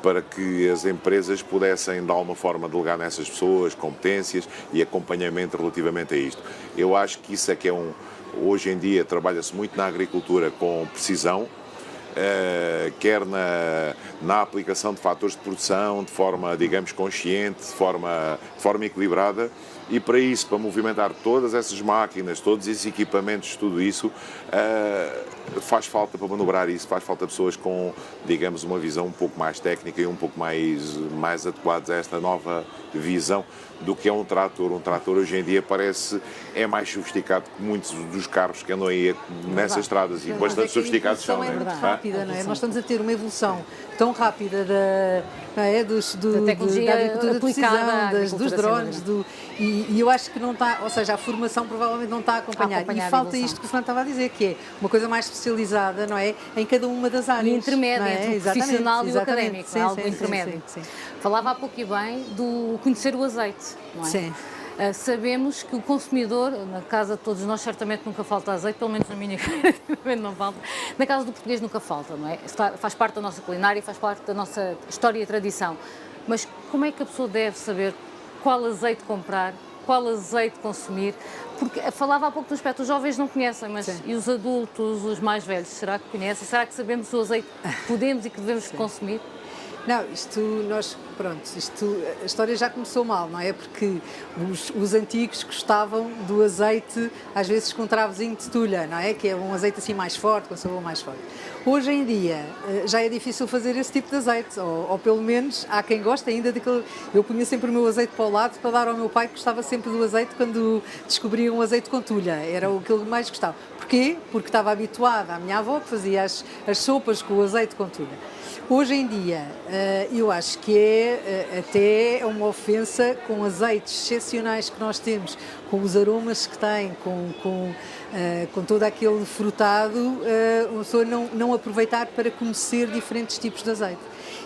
Para que as empresas pudessem, de alguma forma, delegar nessas pessoas competências e acompanhamento relativamente a isto. Eu acho que isso é que hoje em dia trabalha-se muito na agricultura com precisão, quer na aplicação de fatores de produção de forma, consciente, de forma equilibrada, e para isso, para movimentar todas essas máquinas, todos esses equipamentos, tudo isso, faz falta para manobrar isso, faz falta pessoas com, uma visão um pouco mais técnica e um pouco mais adequadas a esta nova visão do que é um trator. Um trator hoje em dia é mais sofisticado que muitos dos carros que andam aí nessas estradas, e bastante sofisticados são. É muito rápida, não é? Nós estamos a ter uma evolução tão rápida da tecnologia agricultura de aplicada precisão, dos drones, e eu acho que não está, ou seja, a formação provavelmente não está a acompanhar e falta isto que o Fernando estava a dizer, que é uma coisa mais especializada, não é? Em cada uma das áreas. E intermédio, entre o profissional e o académico, sim, algo sim, intermédio. Sim. Falava há pouco e bem do conhecer o azeite, não é? Sim. Sabemos que o consumidor, na casa de todos nós certamente nunca falta azeite, pelo menos na minha não falta, na casa do português nunca falta, não é? Faz parte da nossa culinária, faz parte da nossa história e tradição. Mas como é que a pessoa deve saber qual azeite comprar, qual azeite consumir? Porque falava há pouco do aspecto, os jovens não conhecem, mas e os adultos, os mais velhos, será que conhecem? Será que sabemos o azeite que podemos e que devemos consumir? Não, a história já começou mal, não é? Porque os antigos gostavam do azeite, às vezes com travozinho de tulha, não é? Que é um azeite assim mais forte, com sabor mais forte. Hoje em dia já é difícil fazer esse tipo de azeite, ou pelo menos há quem gosta ainda daquele. Eu punha sempre o meu azeite para o lado para dar ao meu pai, que gostava sempre do azeite quando descobria um azeite com tulha, era o que ele mais gostava. Porquê? Porque estava habituada à minha avó que fazia as sopas com o azeite com tulha. Hoje em dia, eu acho que até uma ofensa com azeites excepcionais que nós temos, com os aromas que têm, com todo aquele frutado, uma pessoa não aproveitar para conhecer diferentes tipos de azeite.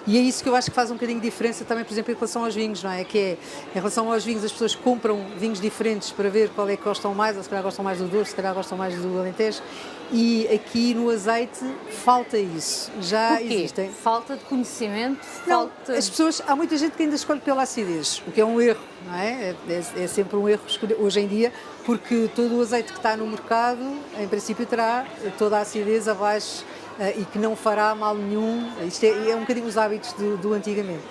E é isso que eu acho que faz um bocadinho de diferença também, por exemplo, em relação aos vinhos, não é? Que é, em relação aos vinhos, as pessoas compram vinhos diferentes para ver qual é que gostam mais, ou se calhar gostam mais do doce, se calhar gostam mais do Alentejo, e aqui no azeite falta isso. Já existem. Falta de conhecimento? As pessoas, há muita gente que ainda escolhe pela acidez, o que é um erro, não é? É sempre um erro escolher, hoje em dia, porque todo o azeite que está no mercado, em princípio, terá toda a acidez abaixo e que não fará mal nenhum. Isto é um bocadinho os hábitos do antigamente.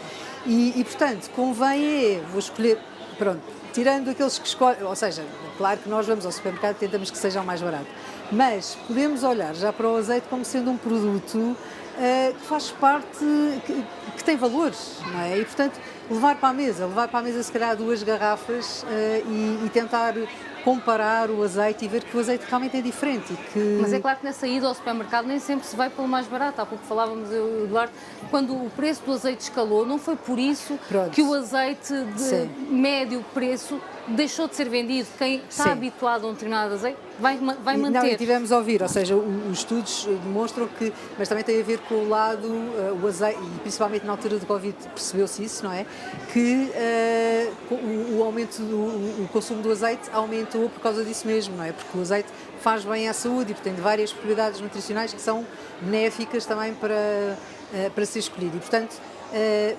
E, portanto, convém vou escolher, pronto, tirando aqueles que escolhem, ou seja, claro que nós vamos ao supermercado e tentamos que seja o mais barato, mas podemos olhar já para o azeite como sendo um produto que faz parte, que tem valores, não é? E, portanto, levar para a mesa se calhar 2 garrafas e tentar comparar o azeite e ver que o azeite realmente é diferente. Mas é claro que nessa ida ao supermercado nem sempre se vai pelo mais barato. Há pouco falávamos, eu, Eduardo, quando o preço do azeite escalou, não foi por isso que o azeite de médio preço deixou de ser vendido. Quem está habituado a um determinado azeite vai manter. Não, e tivemos a ouvir, ou seja, os estudos demonstram que, mas também tem a ver com o lado, o azeite, e principalmente na altura do Covid percebeu-se isso, não é? Que o aumento o consumo do azeite aumentou por causa disso mesmo, não é? Porque o azeite faz bem à saúde e portanto, tem várias propriedades nutricionais que são benéficas também para ser escolhido. E, portanto,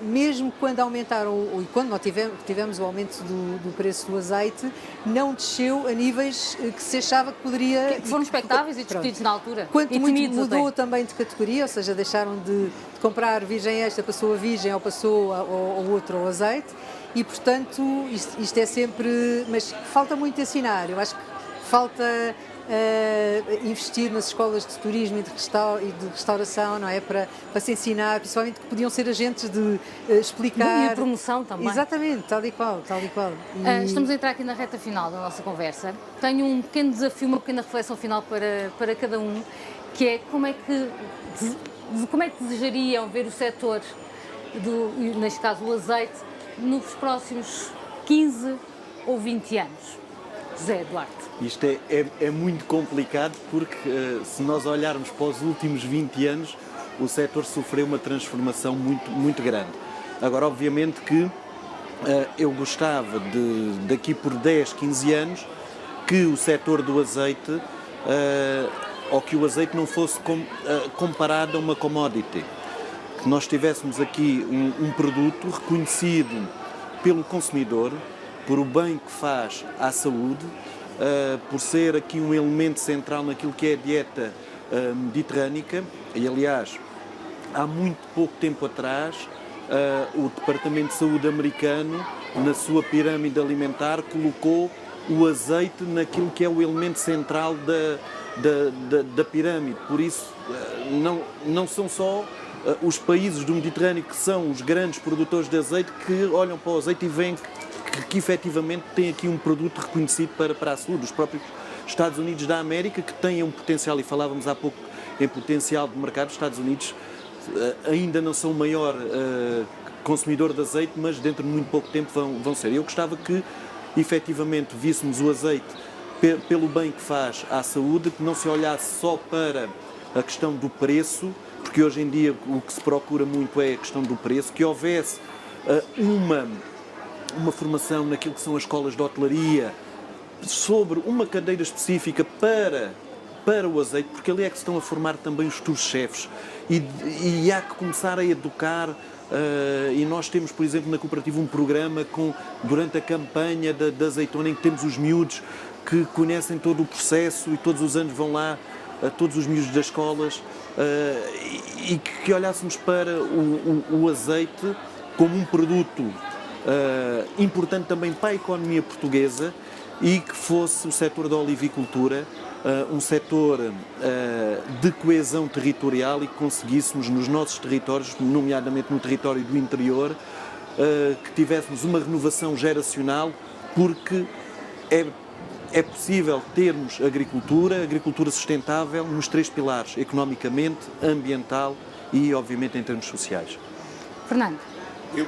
mesmo quando aumentaram, e quando nós tivemos o aumento do preço do azeite, não desceu a níveis que se achava que poderia... Que foram expectáveis e discutidos na altura. Quanto muito mudou também de categoria, ou seja, deixaram de comprar virgem extra, passou a virgem ou passou ao outro ao azeite, e portanto isto é sempre... Mas falta muito ensinar, eu acho que falta... investir nas escolas de turismo e de restauração, não é? Para se ensinar, principalmente que podiam ser agentes de explicar... E a promoção também. Exatamente, tal e qual. Estamos a entrar aqui na reta final da nossa conversa. Tenho um pequeno desafio, uma pequena reflexão final para cada um, que é como é que desejariam ver o setor, neste caso o azeite, nos próximos 15 ou 20 anos. José Eduardo. Isto é muito complicado porque se nós olharmos para os últimos 20 anos, o setor sofreu uma transformação muito, muito grande. Agora, obviamente que eu gostava daqui por 10, 15 anos, que o setor do azeite, ou que o azeite não fosse comparado a uma commodity. Que nós tivéssemos aqui um produto reconhecido pelo consumidor, por o bem que faz à saúde, por ser aqui um elemento central naquilo que é a dieta mediterrânica. E, aliás, há muito pouco tempo atrás, o Departamento de Saúde americano, na sua pirâmide alimentar, colocou o azeite naquilo que é o elemento central da pirâmide. Por isso, não são só os países do Mediterrâneo que são os grandes produtores de azeite que olham para o azeite e veem que efetivamente tem aqui um produto reconhecido para a saúde. Os próprios Estados Unidos da América, que têm um potencial, e falávamos há pouco em potencial de mercado, os Estados Unidos ainda não são o maior consumidor de azeite, mas dentro de muito pouco tempo vão ser. Eu gostava que efetivamente víssemos o azeite pelo bem que faz à saúde, que não se olhasse só para a questão do preço, porque hoje em dia o que se procura muito é a questão do preço, que houvesse uma formação naquilo que são as escolas de hotelaria sobre uma cadeira específica para o azeite, porque ali é que se estão a formar também os futuros chefes e há que começar a educar. E nós temos, por exemplo, na cooperativa um programa durante a campanha da azeitona, em que temos os miúdos que conhecem todo o processo e todos os anos vão lá a todos os miúdos das escolas e que olhássemos para o azeite como um produto importante também para a economia portuguesa e que fosse o setor da olivicultura um setor de coesão territorial e que conseguíssemos nos nossos territórios, nomeadamente no território do interior, que tivéssemos uma renovação geracional, porque é possível termos agricultura sustentável nos 3 pilares, economicamente, ambiental e, obviamente, em termos sociais. Fernando. Eu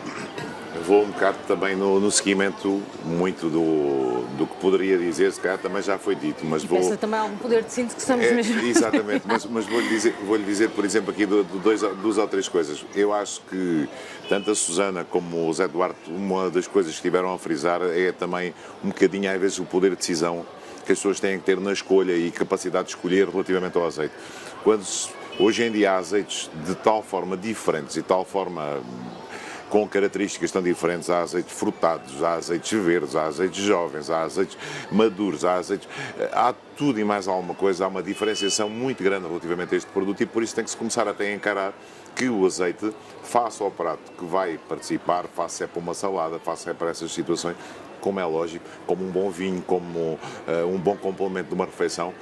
vou um bocado também no seguimento muito do que poderia dizer, se calhar também já foi dito, mas vou... Pensa também algum poder de síntese que estamos mesmo... Exatamente, mas vou-lhe dizer, por exemplo, aqui duas ou três coisas. Eu acho que tanto a Susana como o Zé Duarte, uma das coisas que estiveram a frisar é também um bocadinho, às vezes, o poder de decisão que as pessoas têm que ter na escolha e capacidade de escolher relativamente ao azeite. Hoje em dia há azeites de tal forma diferentes e tal forma... com características tão diferentes, há azeites frutados, há azeites verdes, há azeites jovens, há azeites maduros, há tudo e mais alguma coisa, há uma diferenciação muito grande relativamente a este produto e por isso tem que se começar até a encarar que o azeite, face ao prato que vai participar, face para uma salada, face para essas situações, como é lógico, como um bom vinho, como um bom complemento de uma refeição,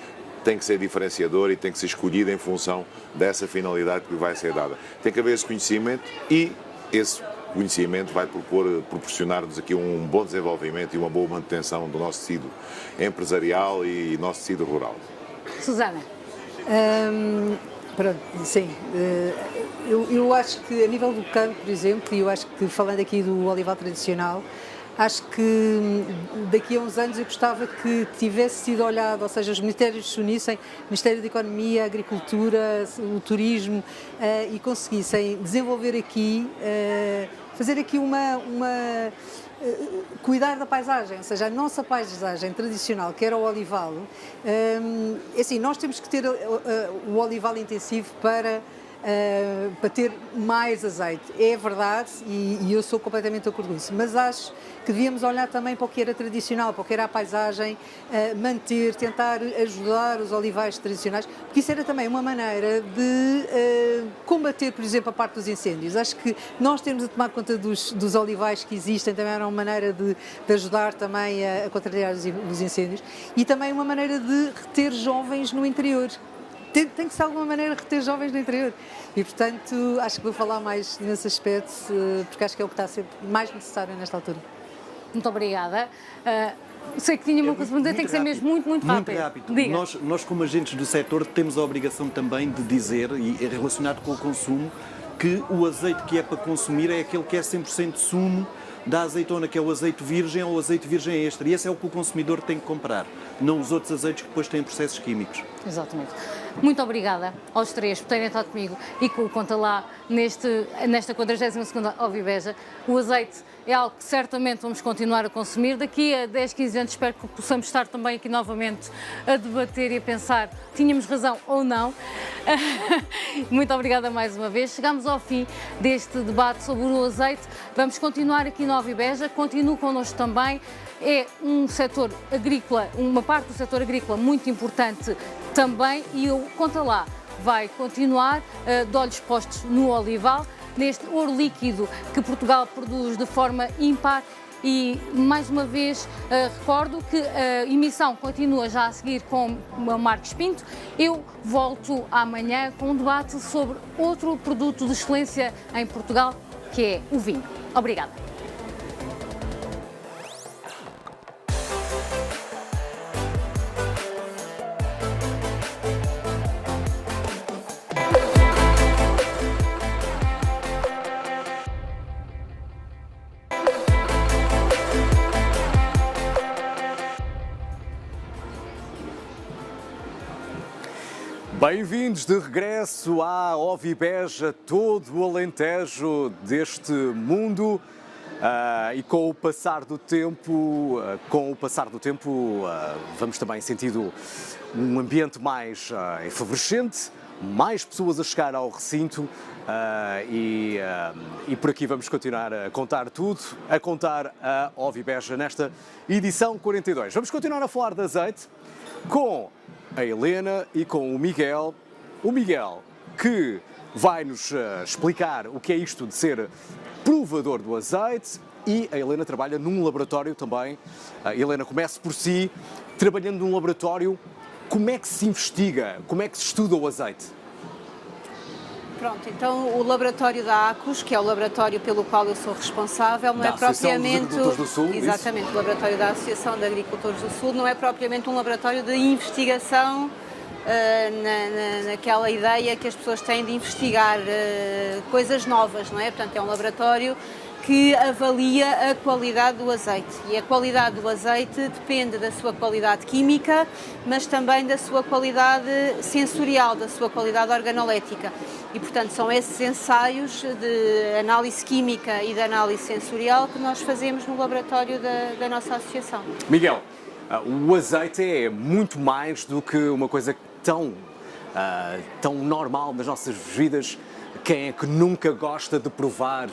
tem que ser diferenciador e tem que ser escolhido em função dessa finalidade que vai ser dada. Tem que haver esse conhecimento e esse conhecimento vai proporcionar-nos aqui um bom desenvolvimento e uma boa manutenção do nosso tecido empresarial e nosso tecido rural. Susana. Pronto, sim. Eu acho que a nível do campo, por exemplo, e eu acho que falando aqui do olival tradicional, acho que daqui a uns anos eu gostava que tivesse sido olhado, ou seja, os ministérios se unissem, Ministério da Economia, Agricultura, o Turismo, e conseguissem desenvolver aqui, fazer aqui cuidar da paisagem, ou seja, a nossa paisagem tradicional, que era o olival, assim, nós temos que ter o olival intensivo para ter mais azeite. É verdade, e eu sou completamente de acordo com isso, mas acho que devíamos olhar também para o que era tradicional, para o que era a paisagem, manter, tentar ajudar os olivais tradicionais, porque isso era também uma maneira de combater, por exemplo, a parte dos incêndios. Acho que nós temos de tomar conta dos olivais que existem, também era uma maneira de ajudar também a contrariar os incêndios, e também uma maneira de reter jovens no interior. Tem que ser de alguma maneira reter jovens no interior e, portanto, acho que vou falar mais nesse aspecto, porque acho que é o que está a ser mais necessário nesta altura. Muito obrigada. Sei que tinha uma coisa para dizer, tem que ser mesmo muito rápido. Diga. Nós, como agentes do setor, temos a obrigação também de dizer, e relacionado com o consumo, que o azeite que é para consumir é aquele que é 100% sumo da azeitona, que é o azeite virgem ou o azeite virgem extra. E esse é o que o consumidor tem que comprar, não os outros azeites que depois têm processos químicos. Exatamente. Muito obrigada aos três por terem estado comigo e com o Conta Lá nesta 42ª Ovibeja. O azeite é algo que certamente vamos continuar a consumir. Daqui a 10, 15 anos espero que possamos estar também aqui novamente a debater e a pensar tínhamos razão ou não. Muito obrigada mais uma vez. Chegamos ao fim deste debate sobre o azeite. Vamos continuar aqui na Ovibeja. Continue connosco também. É um setor agrícola, uma parte do setor agrícola muito importante também e o Conta Lá vai continuar de olhos postos no olival, neste ouro líquido que Portugal produz de forma ímpar e, mais uma vez, recordo que a emissão continua já a seguir com o Marcos Pinto. Eu volto amanhã com um debate sobre outro produto de excelência em Portugal, que é o vinho. Obrigada. Bem-vindos de regresso à Ovibeja, todo o Alentejo deste mundo. E com o passar do tempo, vamos também sentindo um ambiente mais efervescente, mais pessoas a chegar ao recinto e por aqui vamos continuar a contar tudo, a contar a Ovibeja nesta edição 42. Vamos continuar a falar de azeite com a Helena e com o Miguel. O Miguel, que vai nos explicar o que é isto de ser provador do azeite, e a Helena trabalha num laboratório também. A Helena, comece por si, trabalhando num laboratório, como é que se investiga, como é que se estuda o azeite? Pronto, então o laboratório da ACUS, que é o laboratório pelo qual eu sou responsável, não da é propriamente... Associação dos Agricultores do Sul, exatamente, o laboratório da Associação de Agricultores do Sul, não é propriamente um laboratório de investigação naquela ideia que as pessoas têm de investigar coisas novas, não é? Portanto, é um laboratório que avalia a qualidade do azeite. E a qualidade do azeite depende da sua qualidade química, mas também da sua qualidade sensorial, da sua qualidade organolética. E, portanto, são esses ensaios de análise química e de análise sensorial que nós fazemos no laboratório da nossa associação. Miguel, o azeite é muito mais do que uma coisa tão normal nas nossas vidas. Quem é que nunca gosta de provar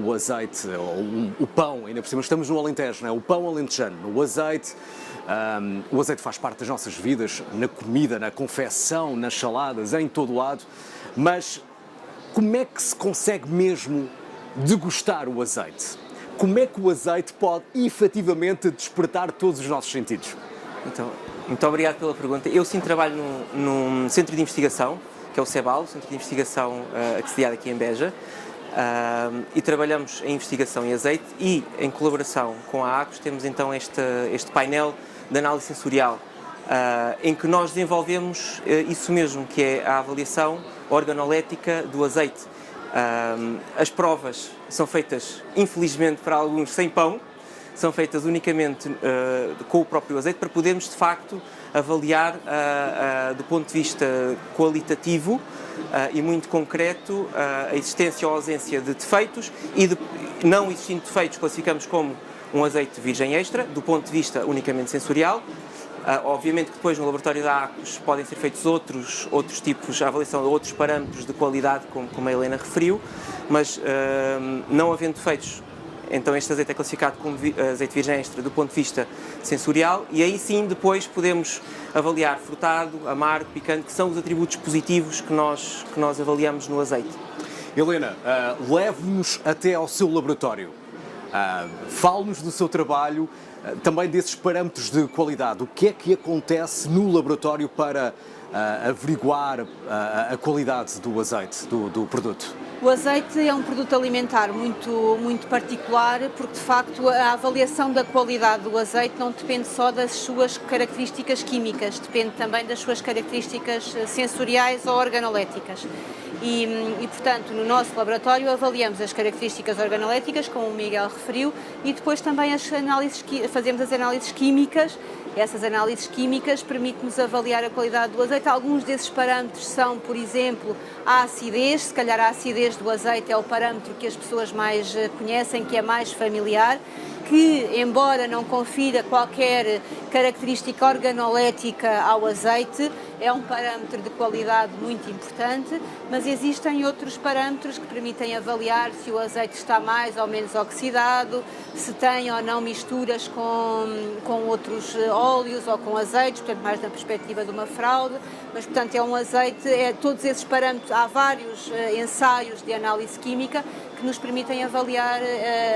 o azeite, ou o pão, ainda por cima estamos no Alentejo, não é? O pão alentejano, o azeite faz parte das nossas vidas, na comida, na confecção, nas saladas, em todo lado, mas como é que se consegue mesmo degustar o azeite? Como é que o azeite pode efetivamente despertar todos os nossos sentidos? Então, muito obrigado pela pergunta. Eu sim trabalho num centro de investigação, que é o CEBAL, o Centro de Investigação que sediado aqui em Beja, e trabalhamos em investigação em azeite e, em colaboração com a ACUS, temos então este painel de análise sensorial, em que nós desenvolvemos isso mesmo, que é a avaliação organolética do azeite. As provas são feitas, infelizmente para alguns, sem pão, são feitas unicamente com o próprio azeite, para podermos, de facto, avaliar do ponto de vista qualitativo e muito concreto a existência ou ausência de defeitos, e não existindo defeitos classificamos como um azeite virgem extra, do ponto de vista unicamente sensorial. Obviamente que depois no laboratório da ACUS podem ser feitos outros tipos, a avaliação de outros parâmetros de qualidade, como a Helena referiu, mas não havendo defeitos, então este azeite é classificado como azeite virgem extra do ponto de vista sensorial, e aí sim depois podemos avaliar frutado, amargo, picante, que são os atributos positivos que nós avaliamos no azeite. Helena, leve-nos até ao seu laboratório. Fale-nos do seu trabalho, também desses parâmetros de qualidade. O que é que acontece no laboratório para averiguar a qualidade do azeite, do produto? O azeite é um produto alimentar muito particular, porque de facto a avaliação da qualidade do azeite não depende só das suas características químicas, depende também das suas características sensoriais ou organoléticas. E portanto, no nosso laboratório avaliamos as características organoléticas, como o Miguel referiu, e depois também fazemos as análises químicas. Essas análises químicas permitem-nos avaliar a qualidade do azeite. Alguns desses parâmetros são, por exemplo, a acidez. Se calhar a acidez do azeite é o parâmetro que as pessoas mais conhecem, que é mais familiar, que, embora não confira qualquer característica organolética ao azeite, é um parâmetro de qualidade muito importante, mas existem outros parâmetros que permitem avaliar se o azeite está mais ou menos oxidado, se tem ou não misturas com outros óleos ou com azeites, portanto mais na perspectiva de uma fraude, mas portanto é um azeite, todos esses parâmetros, há vários ensaios de análise química que nos permitem avaliar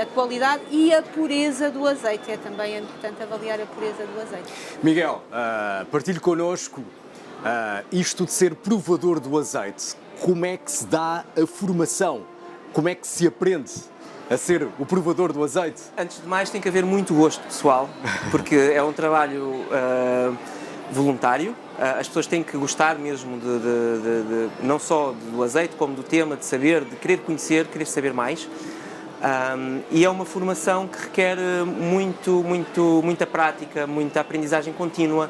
a qualidade e a pureza do azeite. É também importante avaliar a pureza do azeite. Miguel, partilhe connosco isto de ser provador do azeite. Como é que se dá a formação? Como é que se aprende a ser o provador do azeite? Antes de mais tem que haver muito gosto pessoal, porque é um trabalho voluntário. As pessoas têm que gostar mesmo não só do azeite, como do tema, de saber, de querer conhecer, querer saber mais. E é uma formação que requer muita prática, muita aprendizagem contínua,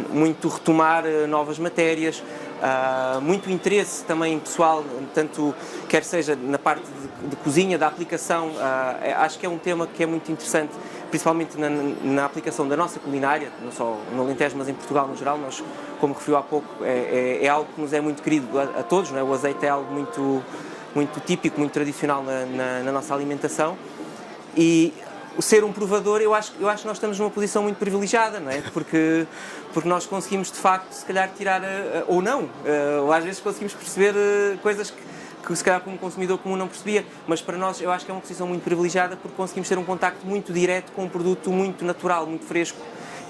muito retomar novas matérias, muito interesse também pessoal, tanto quer seja na parte de cozinha, da aplicação. Acho que é um tema que é muito interessante, principalmente na aplicação da nossa culinária, não só no Alentejo, mas em Portugal no geral. Nós, como referiu há pouco, é algo que nos é muito querido a todos, não é? O azeite é algo muito típico, muito tradicional na nossa alimentação, e ser um provador, eu acho que nós estamos numa posição muito privilegiada, não é? Porque nós conseguimos, de facto, se calhar tirar, ou não, ou às vezes conseguimos perceber coisas que se calhar como um consumidor comum não percebia, mas para nós eu acho que é uma posição muito privilegiada porque conseguimos ter um contacto muito direto com um produto muito natural, muito fresco,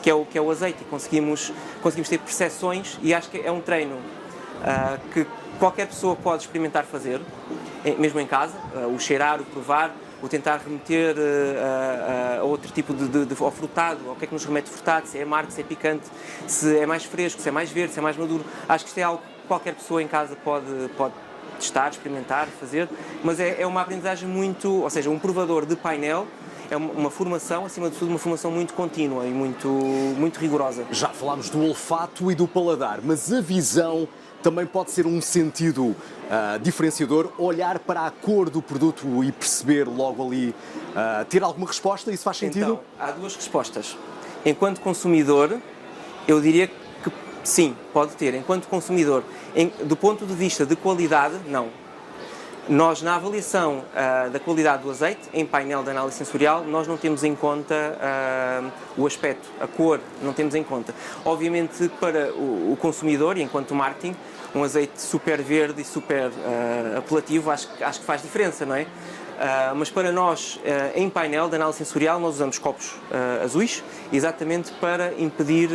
que é o azeite, e conseguimos ter percepções, e acho que é um treino que qualquer pessoa pode experimentar fazer, mesmo em casa, o cheirar, o provar, o tentar remeter a outro tipo ao frutado, ao que é que nos remete frutado, se é amargo, se é picante, se é mais fresco, se é mais verde, se é mais maduro. Acho que isto é algo que qualquer pessoa em casa pode testar, experimentar, fazer, mas é uma aprendizagem muito, ou seja, um provador de painel é uma formação, acima de tudo, uma formação muito contínua e muito rigorosa. Já falámos do olfato e do paladar, mas a visão também pode ser um sentido diferenciador, olhar para a cor do produto e perceber logo ali, ter alguma resposta, isso faz sentido? Então, há duas respostas. Enquanto consumidor, eu diria que sim, pode ter. Enquanto consumidor, do ponto de vista de qualidade, não. Nós, na avaliação da qualidade do azeite, em painel de análise sensorial, nós não temos em conta o aspecto, a cor, não temos em conta. Obviamente, para o consumidor e enquanto marketing, um azeite super verde e super apelativo, acho que faz diferença, não é? Mas para nós, em painel de análise sensorial, nós usamos copos azuis, exatamente para impedir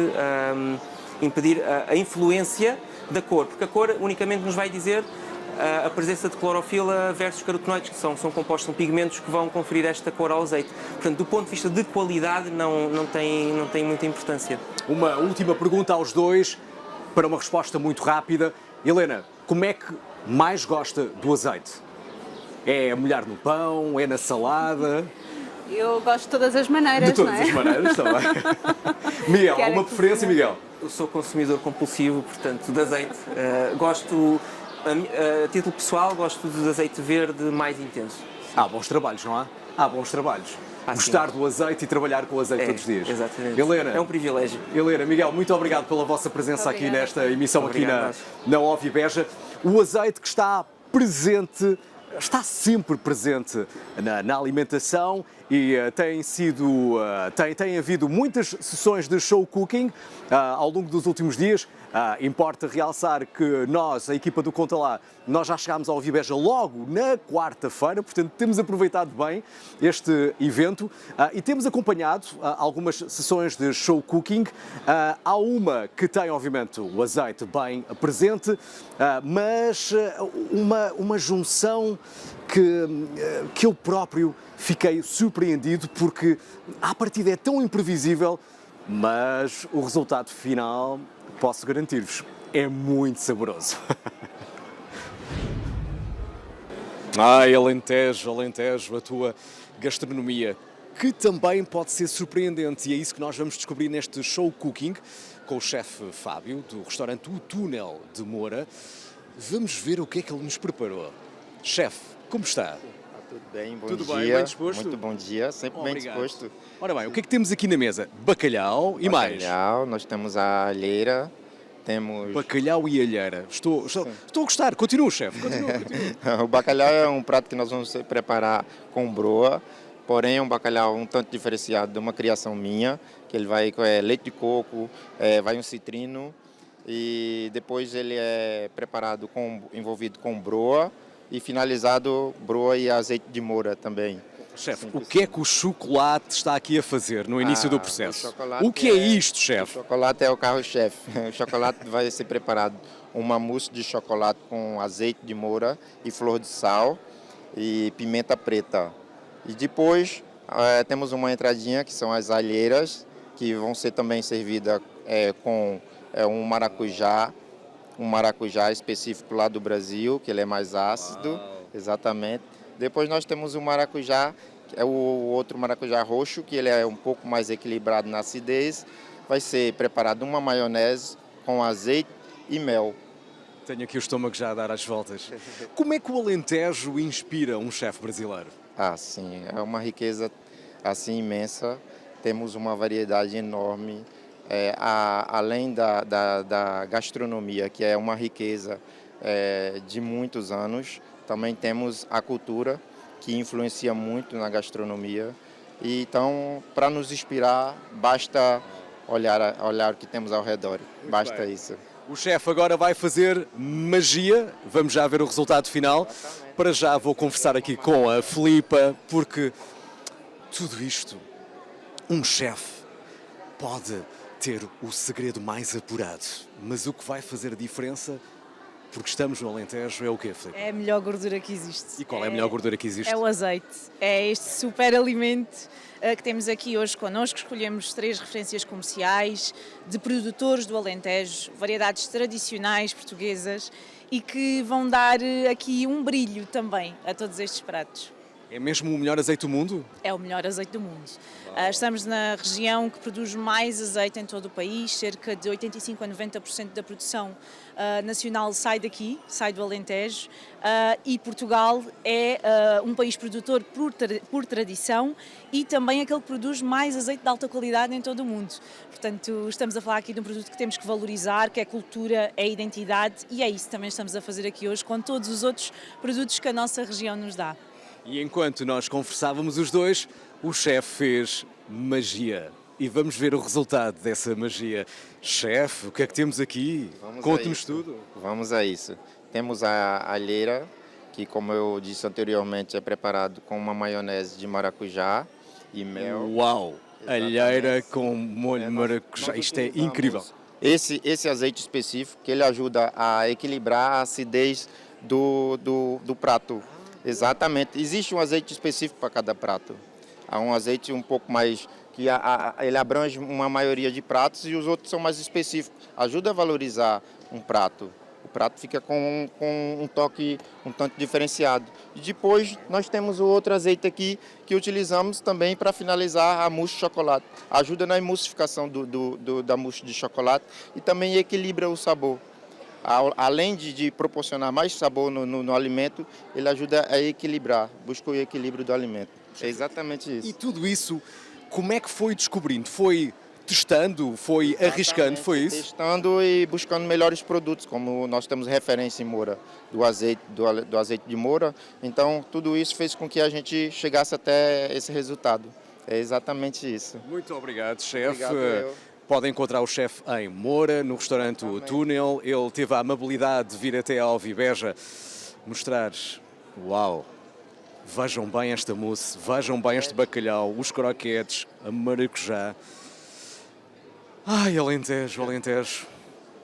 a influência da cor, porque a cor unicamente nos vai dizer a presença de clorofila versus carotenoides, que são compostos, são pigmentos que vão conferir esta cor ao azeite. Portanto, do ponto de vista de qualidade, não tem muita importância. Uma última pergunta aos dois, para uma resposta muito rápida. Helena, como é que mais gosta do azeite? É a molhar no pão? É na salada? Eu gosto de todas as maneiras, de todas não é? as maneiras, também. Miguel, uma preferência, Miguel? Eu sou consumidor compulsivo, portanto, de azeite. Gosto... A título pessoal, gosto de azeite verde mais intenso. Há bons trabalhos, não há? Há bons trabalhos. Gostar do azeite e trabalhar com o azeite todos os dias. Exatamente. Helena, é um privilégio. Helena, Miguel, muito obrigado pela vossa presença aqui nesta emissão Obrigado, aqui na OVI Beja. O azeite que está presente, está sempre presente na alimentação e tem havido muitas sessões de show cooking ao longo dos últimos dias. Importa realçar que nós, a equipa do Conta Lá, nós já chegámos ao Vibeja logo na quarta-feira, portanto temos aproveitado bem este evento e temos acompanhado algumas sessões de show cooking. Há uma que tem, obviamente, o azeite bem presente, mas uma junção que eu próprio fiquei surpreendido, porque à partida é tão imprevisível, mas o resultado final, posso garantir-vos, é muito saboroso. Alentejo, a tua gastronomia, que também pode ser surpreendente, e é isso que nós vamos descobrir neste show cooking com o chefe Fábio, do restaurante O Túnel de Moura. Vamos ver o que é que ele nos preparou. Chefe, como está? Tudo bem, bom Tudo dia. bem, bem disposto? Muito bom dia, sempre bem disposto. Ora bem, o que é que temos aqui na mesa? Bacalhau e mais? Bacalhau, nós temos a alheira, temos... Bacalhau e alheira. Estou a gostar. Continua, chefe. Continua. O bacalhau é um prato que nós vamos preparar com broa, porém é um bacalhau um tanto diferenciado de uma criação minha, que ele vai com leite de coco, vai um citrino e depois ele é preparado envolvido com broa e finalizado broa e azeite de moura também. Chefe, o que é que o chocolate está aqui a fazer no início do processo? O que é isto, chefe? O chocolate é o carro-chefe. O chocolate vai ser preparado uma mousse de chocolate com azeite de moura e flor de sal e pimenta preta. E depois temos uma entradinha que são as alheiras, que vão ser também servidas com um maracujá específico lá do Brasil, que ele é mais ácido. Uau. Exatamente. Depois nós temos o maracujá, que é o outro maracujá roxo, que ele é um pouco mais equilibrado na acidez. Vai ser preparado uma maionese com azeite e mel. Tenho aqui o estômago já a dar as voltas. Como é que o Alentejo inspira um chefe brasileiro? Sim, é uma riqueza assim imensa. Temos uma variedade enorme. Além da gastronomia, que é uma riqueza de muitos anos, também temos a cultura, que influencia muito na gastronomia. E então, para nos inspirar, basta olhar o que temos ao redor. Basta bem. isso. O chefe agora vai fazer magia, vamos já ver o resultado final. Para já vou conversar aqui com a Filipa, porque tudo isto, um chefe pode ter o segredo mais apurado, mas o que vai fazer a diferença, porque estamos no Alentejo, é o quê, Filipe? É a melhor gordura que existe. E qual é a melhor gordura que existe? É o azeite. É este super alimento que temos aqui hoje connosco. Escolhemos 3 referências comerciais de produtores do Alentejo, variedades tradicionais portuguesas e que vão dar aqui um brilho também a todos estes pratos. É mesmo o melhor azeite do mundo? É o melhor azeite do mundo. Estamos na região que produz mais azeite em todo o país, cerca de 85 a 90% da produção nacional sai daqui, sai do Alentejo, e Portugal é um país produtor por tradição e também aquele que produz mais azeite de alta qualidade em todo o mundo. Portanto, estamos a falar aqui de um produto que temos que valorizar, que é cultura, é identidade, e é isso que também estamos a fazer aqui hoje com todos os outros produtos que a nossa região nos dá. E enquanto nós conversávamos os dois, o chefe fez magia. E vamos ver o resultado dessa magia. Chefe, o que é que temos aqui? Conte-nos tudo. Vamos a isso. Temos a alheira, que como eu disse anteriormente, é preparado com uma maionese de maracujá e mel. Uau! Alheira com molho de maracujá. Isto é incrível. Esse azeite específico, que ele ajuda a equilibrar a acidez do prato. Exatamente. Existe um azeite específico para cada prato. Há um azeite um pouco mais, que ele abrange uma maioria de pratos e os outros são mais específicos. Ajuda a valorizar um prato. O prato fica com um toque um tanto diferenciado. E depois nós temos o outro azeite aqui que utilizamos também para finalizar a mousse de chocolate. Ajuda na emulsificação da mousse de chocolate e também equilibra o sabor. Além de proporcionar mais sabor no alimento, ele ajuda a equilibrar, busca o equilíbrio do alimento. É exatamente isso. E tudo isso, como é que foi descobrindo? Foi testando, foi arriscando, foi isso? Testando e buscando melhores produtos, como nós temos referência em Moura, do azeite de Moura. Então, tudo isso fez com que a gente chegasse até esse resultado. É exatamente isso. Muito obrigado, chefe. Obrigado, Podem encontrar o chefe em Moura, no restaurante O Túnel. Ele teve a amabilidade de vir até a Alvibeja mostrar. Uau! Vejam bem esta mousse, vejam bem este bacalhau, os croquetes, a maracujá. Ai, Alentejo, Alentejo.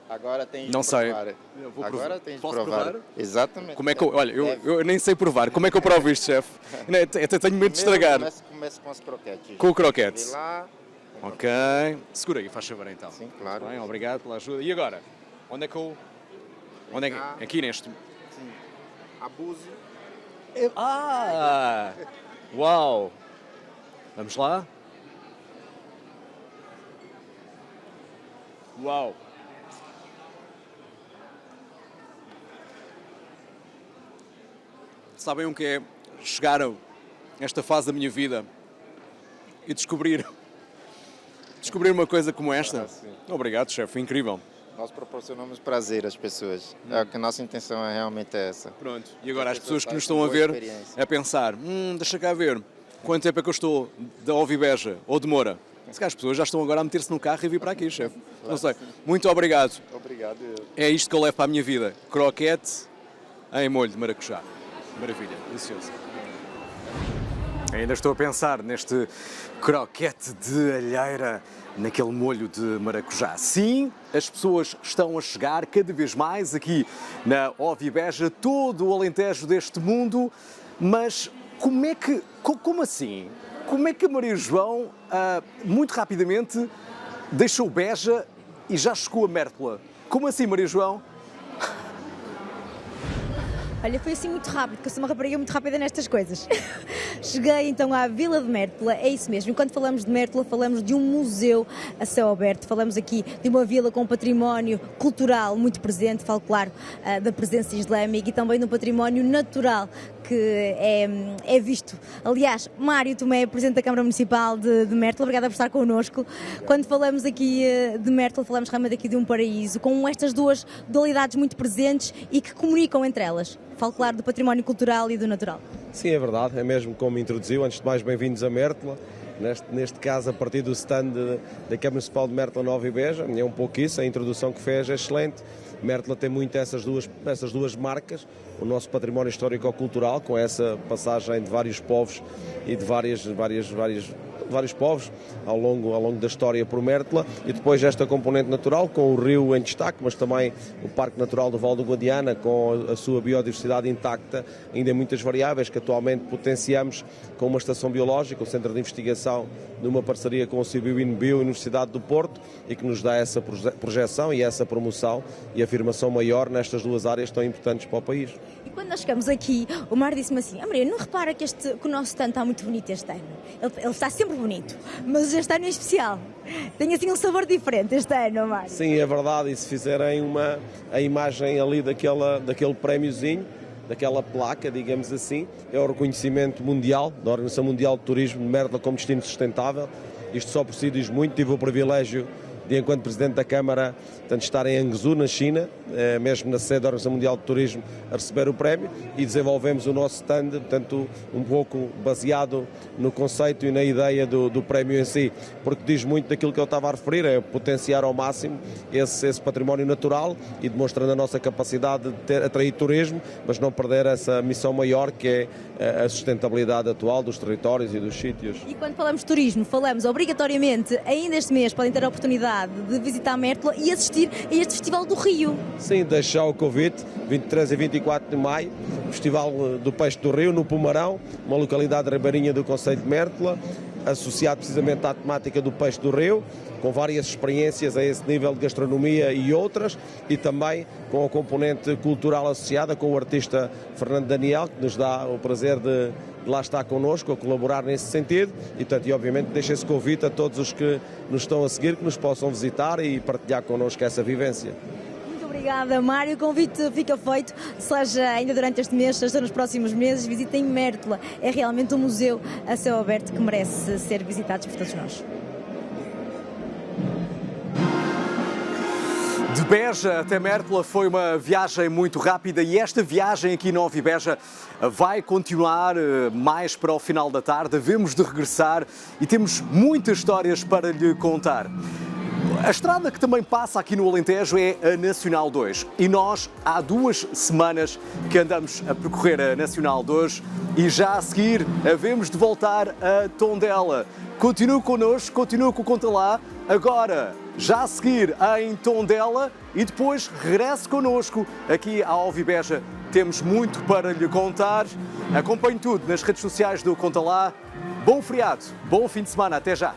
Agora tens de Não sei. provar. Eu vou Agora provar. tens de Posso provar. provar? Exatamente. Como é que olha, eu nem sei provar. Como é que eu provo isto, chefe? Até tenho medo de estragar. Comece com os croquetes. Com o croquete. Vê lá. Ok. Segura aí, faz favor então. Sim, claro. Bem, obrigado pela ajuda. E agora? Onde é que eu... Onde é que... Aqui neste... Sim. Abuse. Ah! Uau! Vamos lá? Uau! Sabem o que é chegar a esta fase da minha vida e descobrir uma coisa como esta? Obrigado, chefe, foi incrível. Nós proporcionamos prazer às pessoas. É que a nossa intenção é realmente essa. Pronto. E agora as pessoas que nos estão a ver a pensar, deixa cá ver, quanto tempo é que eu estou de Alvibeja ou de Moura? Se calhar as pessoas já estão agora a meter-se no carro e vir para aqui, chefe. Não sei. Muito obrigado. Obrigado. É isto que eu levo para a minha vida. Croquete em molho de maracujá. Maravilha, delicioso. Ainda estou a pensar neste croquete de alheira, naquele molho de maracujá. Sim, as pessoas estão a chegar cada vez mais aqui na Alvibeja, todo o Alentejo deste mundo, mas como assim? Como é que a Maria João, muito rapidamente, deixou Beja e já chegou a Mértola? Como assim, Maria João? Olha, foi assim muito rápido, porque eu sou uma rapariga muito rápida nestas coisas. Cheguei então à Vila de Mértola, é isso mesmo. Enquanto falamos de Mértola, falamos de um museu a céu aberto, falamos aqui de uma vila com um património cultural muito presente, falo claro da presença islâmica e também de um património natural que é visto. Aliás, Mário Tomé, Presidente da Câmara Municipal de Mértola, obrigada por estar connosco. Quando falamos aqui de Mértola, falamos realmente aqui de um paraíso, com estas duas dualidades muito presentes e que comunicam entre elas. Falo claro do património cultural e do natural. Sim, é verdade, é mesmo como introduziu. Antes de mais, bem-vindos a Mértola. neste caso a partir do stand da Câmara Municipal de Mértola Nova e Beja. É um pouco isso, a introdução que fez é excelente. Mértola tem muito essas duas marcas, o nosso património histórico-cultural, com essa passagem de vários povos e de vários povos ao longo da história por Mértola, e depois esta componente natural com o rio em destaque, mas também o Parque Natural do Val do Guadiana com a sua biodiversidade intacta, ainda em muitas variáveis que atualmente potenciamos com uma estação biológica, o Centro de Investigação, numa parceria com o CIBio e INBio, Universidade do Porto, e que nos dá essa projeção e essa promoção e afirmação maior nestas duas áreas tão importantes para o país. E quando nós chegamos aqui, o Mário disse-me assim: Maria, não repara que o nosso stand está muito bonito este ano? Ele está sempre bonito, mas este ano é especial. Tem assim um sabor diferente este ano, Mário. Sim, é verdade, e se fizerem a imagem ali daquele prémiozinho, daquela placa, digamos assim, é o reconhecimento mundial da Organização Mundial de Turismo de Mértola como destino sustentável. Isto só por si diz muito. Tive o privilégio de, enquanto Presidente da Câmara, estar em Hangzhou, na China, mesmo na sede da Organização Mundial de Turismo, a receber o prémio, e desenvolvemos o nosso stand, portanto, um pouco baseado no conceito e na ideia do prémio em si, porque diz muito daquilo que eu estava a referir, é potenciar ao máximo esse património natural e demonstrando a nossa capacidade de atrair turismo, mas não perder essa missão maior que é a sustentabilidade atual dos territórios e dos sítios. E quando falamos de turismo, falamos obrigatoriamente, ainda este mês, podem ter a oportunidade de visitar Mértola e assistir a este Festival do Rio. Sim, deixar o convite, 23 e 24 de maio, Festival do Peixe do Rio, no Pomarão, uma localidade ribeirinha do concelho de Mértola, associado precisamente à temática do peixe do rio, com várias experiências a esse nível de gastronomia e outras, e também com a componente cultural associada com o artista Fernando Daniel, que nos dá o prazer de lá estar connosco, a colaborar nesse sentido, e obviamente deixo esse convite a todos os que nos estão a seguir, que nos possam visitar e partilhar connosco essa vivência. Muito obrigada, Mário. O convite fica feito, seja ainda durante este mês, seja nos próximos meses, visitem Mértola. É realmente um museu a céu aberto que merece ser visitado por todos nós. De Beja até Mértola foi uma viagem muito rápida, e esta viagem aqui na Ovibeja vai continuar mais para o final da tarde. Havemos de regressar e temos muitas histórias para lhe contar. A estrada que também passa aqui no Alentejo é a Nacional 2, e nós há 2 semanas que andamos a percorrer a Nacional 2 e já a seguir havemos de voltar a Tondela. Continue connosco, continue com o Conta Lá, agora já a seguir em Tondela, e depois regresse connosco aqui à Ovibeja. Temos muito para lhe contar. Acompanhe tudo nas redes sociais do Conta Lá. Bom feriado, bom fim de semana, até já!